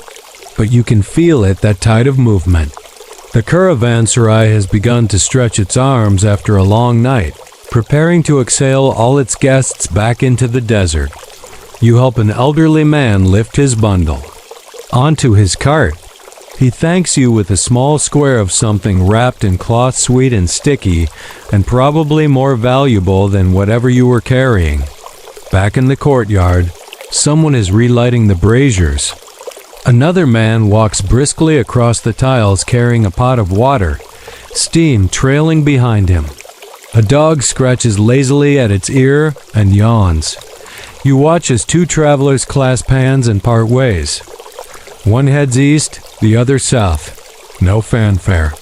but you can feel it, that tide of movement. The caravanserai has begun to stretch its arms after a long night, preparing to exhale all its guests back into the desert. You help an elderly man lift his bundle onto his cart. He thanks you with a small square of something wrapped in cloth, sweet and sticky, and probably more valuable than whatever you were carrying. Back in the courtyard, someone is relighting the braziers. Another man walks briskly across the tiles carrying a pot of water, steam trailing behind him. A dog scratches lazily at its ear and yawns. You watch as 2 travelers clasp hands and part ways. One heads east, the other south. No fanfare.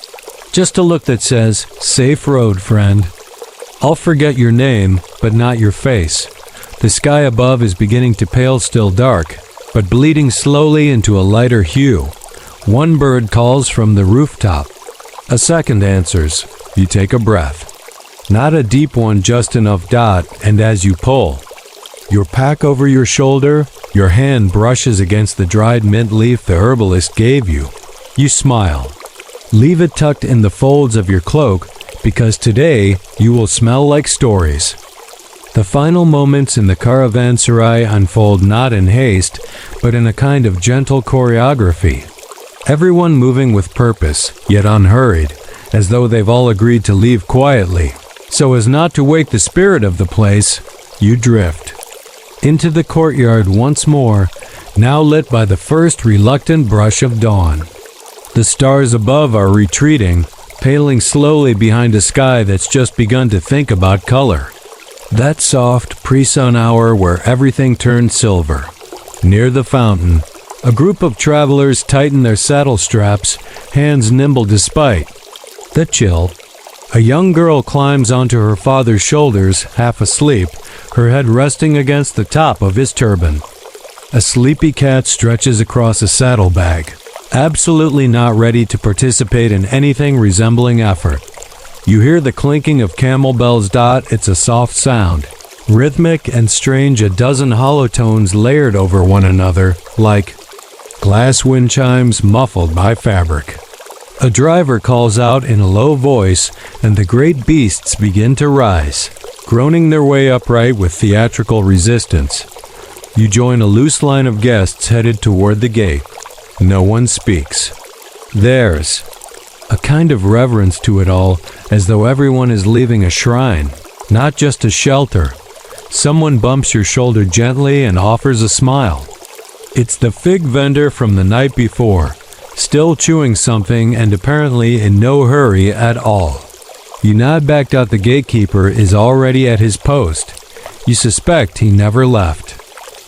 Just a look that says, "Safe road, friend." I'll forget your name, but not your face. The sky above is beginning to pale, still dark, but bleeding slowly into a lighter hue. One bird calls from the rooftop. A second answers. You take a breath. Not a deep one, just enough dot, and as you pull, your pack over your shoulder, your hand brushes against the dried mint leaf the herbalist gave you. You smile. Leave it tucked in the folds of your cloak, because today you will smell like stories. The final moments in the caravanserai unfold not in haste, but in a kind of gentle choreography. Everyone moving with purpose, yet unhurried, as though they've all agreed to leave quietly. So as not to wake the spirit of the place, you drift into the courtyard once more, now lit by the first reluctant brush of dawn. The stars above are retreating, paling slowly behind a sky that's just begun to think about color. That soft pre-sun hour where everything turns silver. Near the fountain, a group of travelers tighten their saddle straps, hands nimble despite the chill. A young girl climbs onto her father's shoulders, half asleep, her head resting against the top of his turban. A sleepy cat stretches across a saddlebag, absolutely not ready to participate in anything resembling effort. You hear the clinking of camel bells. It's a soft sound, rhythmic and strange, a dozen hollow tones layered over one another, like glass wind chimes muffled by fabric. A driver calls out in a low voice, and the great beasts begin to rise, groaning their way upright with theatrical resistance. You join a loose line of guests headed toward the gate. No one speaks. There's a kind of reverence to it all, as though everyone is leaving a shrine, not just a shelter. Someone bumps your shoulder gently and offers a smile. It's the fig vendor from the night before, still chewing something and apparently in no hurry at all. You nod back. The gatekeeper is already at his post. You suspect he never left.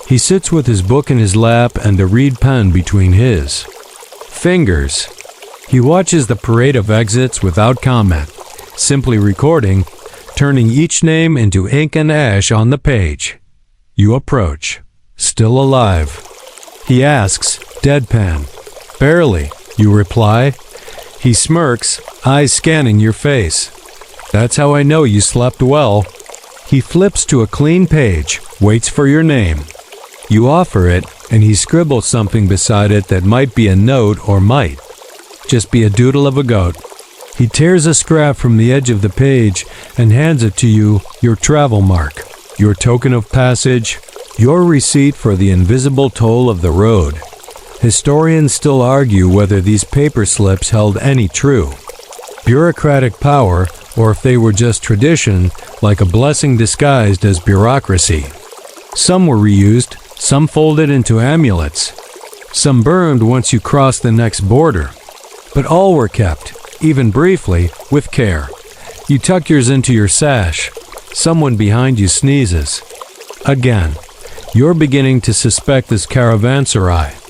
He sits with his book in his lap and a reed pen between his fingers. He watches the parade of exits without comment, simply recording, turning each name into ink and ash on the page. You approach. Still alive? He asks, deadpan. Barely, you reply. He smirks, eyes scanning your face. That's how I know you slept well. He flips to a clean page, waits for your name. You offer it, and he scribbles something beside it that might be a note or might just be a doodle of a goat. He tears a scrap from the edge of the page and hands it to you, your travel mark, your token of passage, your receipt for the invisible toll of the road. Historians still argue whether these paper slips held any true bureaucratic power, or if they were just tradition, like a blessing disguised as bureaucracy. Some were reused, some folded into amulets, some burned once you crossed the next border. But all were kept, even briefly, with care. You tuck yours into your sash. Someone behind you sneezes. Again, you're beginning to suspect this caravanserai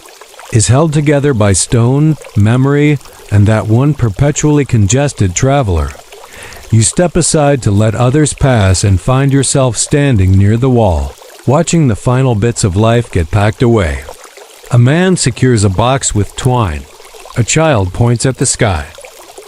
is held together by stone, memory, and that one perpetually congested traveler. You step aside to let others pass and find yourself standing near the wall, watching the final bits of life get packed away. A man secures a box with twine. A child points at the sky.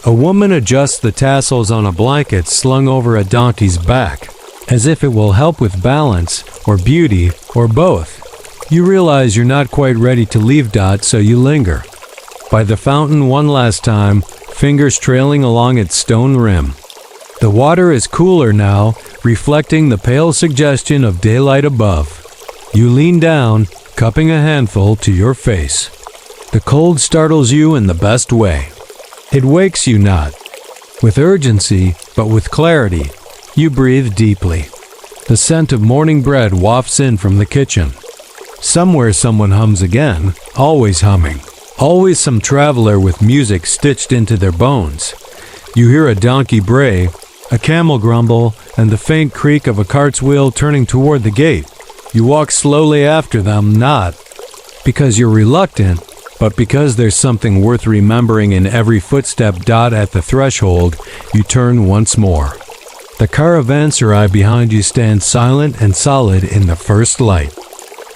A woman adjusts the tassels on a blanket slung over a donkey's back, as if it will help with balance, or beauty, or both. You realize you're not quite ready to leave. So you linger by the fountain one last time, fingers trailing along its stone rim. The water is cooler now, reflecting the pale suggestion of daylight above. You lean down, cupping a handful to your face. The cold startles you in the best way. It wakes you not with urgency, but with clarity. You breathe deeply. The scent of morning bread wafts in from the kitchen. Somewhere someone hums again, always humming. Always some traveler with music stitched into their bones. You hear a donkey bray, a camel grumble, and the faint creak of a cart's wheel turning toward the gate. You walk slowly after them, not because you're reluctant, but because there's something worth remembering in every footstep. At the threshold, you turn once more. The caravanserai behind you stands silent and solid in the first light.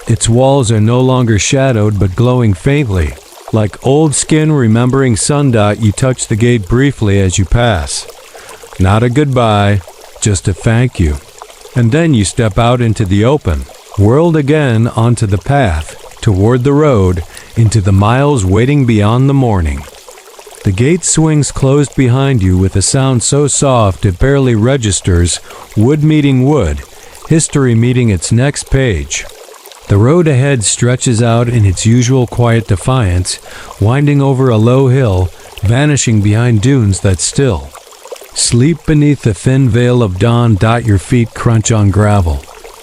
Its walls are no longer shadowed but glowing faintly. Like old skin remembering sun. You touch the gate briefly as you pass. Not a goodbye, just a thank you. And then you step out into the open, whirled again onto the path, toward the road, into the miles waiting beyond the morning. The gate swings closed behind you with a sound so soft it barely registers, wood meeting wood, history meeting its next page. The road ahead stretches out in its usual quiet defiance, winding over a low hill, vanishing behind dunes that still sleep beneath the thin veil of dawn. Your feet crunch on gravel.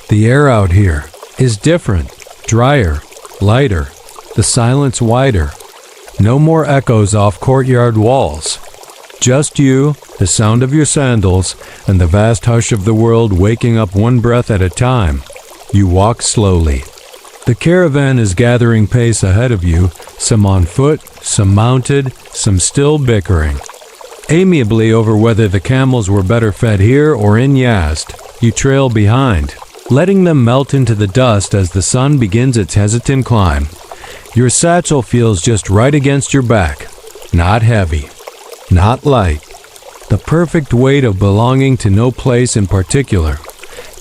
The air out here is different, drier, lighter, the silence wider. No more echoes off courtyard walls. Just you, the sound of your sandals, and the vast hush of the world waking up one breath at a time. You walk slowly. The caravan is gathering pace ahead of you, some on foot, some mounted, some still bickering amiably over whether the camels were better fed here or in Yazd. You trail behind, letting them melt into the dust as the sun begins its hesitant climb. Your satchel feels just right against your back. Not heavy, not light, the perfect weight of belonging to no place in particular.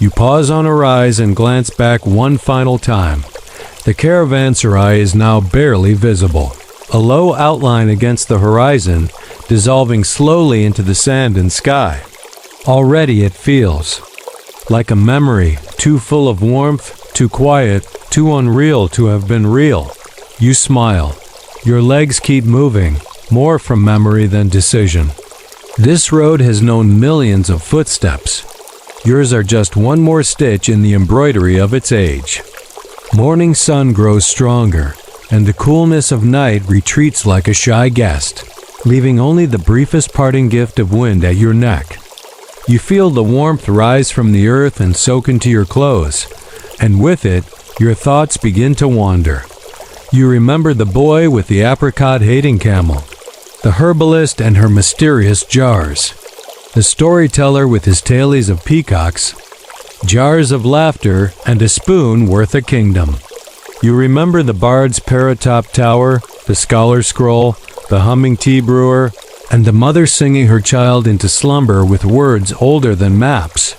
You pause on a rise and glance back one final time. The caravanserai is now barely visible, a low outline against the horizon, dissolving slowly into the sand and sky. Already it feels like a memory, too full of warmth, too quiet, too unreal to have been real. You smile. Your legs keep moving, more from memory than decision. This road has known millions of footsteps. Yours are just one more stitch in the embroidery of its age. Morning sun grows stronger, and the coolness of night retreats like a shy guest, leaving only the briefest parting gift of wind at your neck. You feel the warmth rise from the earth and soak into your clothes, and with it, your thoughts begin to wander. You remember the boy with the apricot-hating camel, the herbalist and her mysterious jars, the storyteller with his tales of peacocks, jars of laughter, and a spoon worth a kingdom. You remember the bard's parrot-top tower, the scholar's scroll, the humming tea brewer, and the mother singing her child into slumber with words older than maps.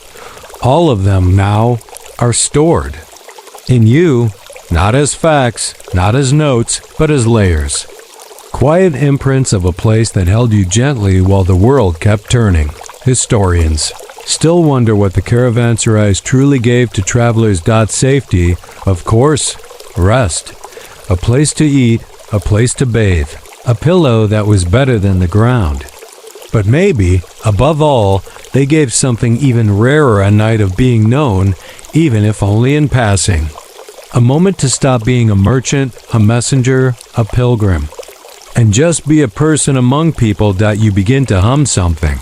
All of them now are stored in you, not as facts, not as notes, but as layers. Quiet imprints of a place that held you gently while the world kept turning. Historians still wonder what the caravanserais truly gave to travelers. Safety, of course, rest, a place to eat, a place to bathe, a pillow that was better than the ground. But maybe, above all, they gave something even rarer, a night of being known, even if only in passing. A moment to stop being a merchant, a messenger, a pilgrim, and just be a person among people. You begin to hum something.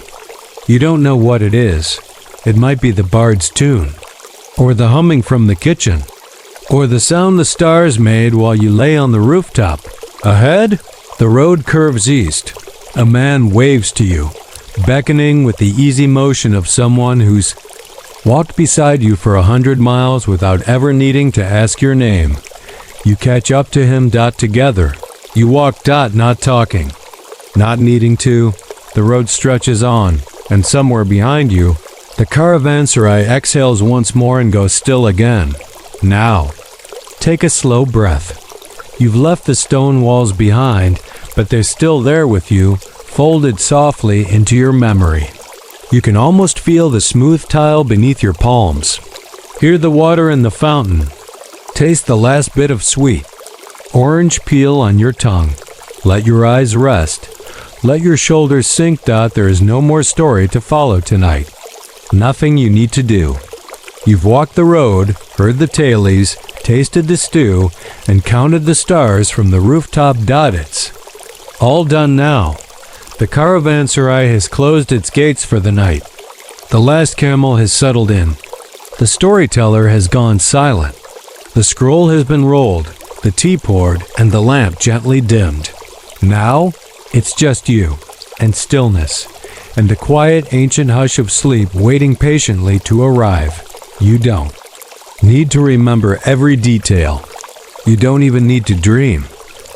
You don't know what it is. It might be the bard's tune, or the humming from the kitchen, or the sound the stars made while you lay on the rooftop. Ahead, the road curves east. A man waves to you, beckoning with the easy motion of someone who's walked beside you for 100 miles without ever needing to ask your name. You catch up to him. Together. You walk. Not talking, not needing to. The road stretches on, and somewhere behind you, the caravanserai exhales once more and goes still again. Now, take a slow breath. You've left the stone walls behind, but they're still there with you, folded softly into your memory. You can almost feel the smooth tile beneath your palms. Hear the water in the fountain. Taste the last bit of sweet orange peel on your tongue. Let your eyes rest. Let your shoulders sink. There is no more story to follow tonight. Nothing you need to do. You've walked the road, heard the tales, tasted the stew, and counted the stars from the rooftop. It's all done now. The caravanserai has closed its gates for the night. The last camel has settled in. The storyteller has gone silent. The scroll has been rolled, the tea poured, and the lamp gently dimmed. Now, it's just you, and stillness, and the quiet ancient hush of sleep waiting patiently to arrive. You don't need to remember every detail. You don't even need to dream.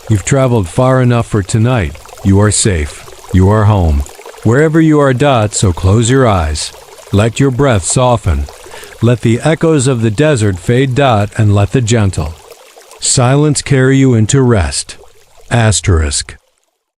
You've traveled far enough for tonight. You are safe. You are home. Wherever you are. So close your eyes. Let your breath soften. Let the echoes of the desert fade. And let the gentle silence carry you into rest. Asterisk.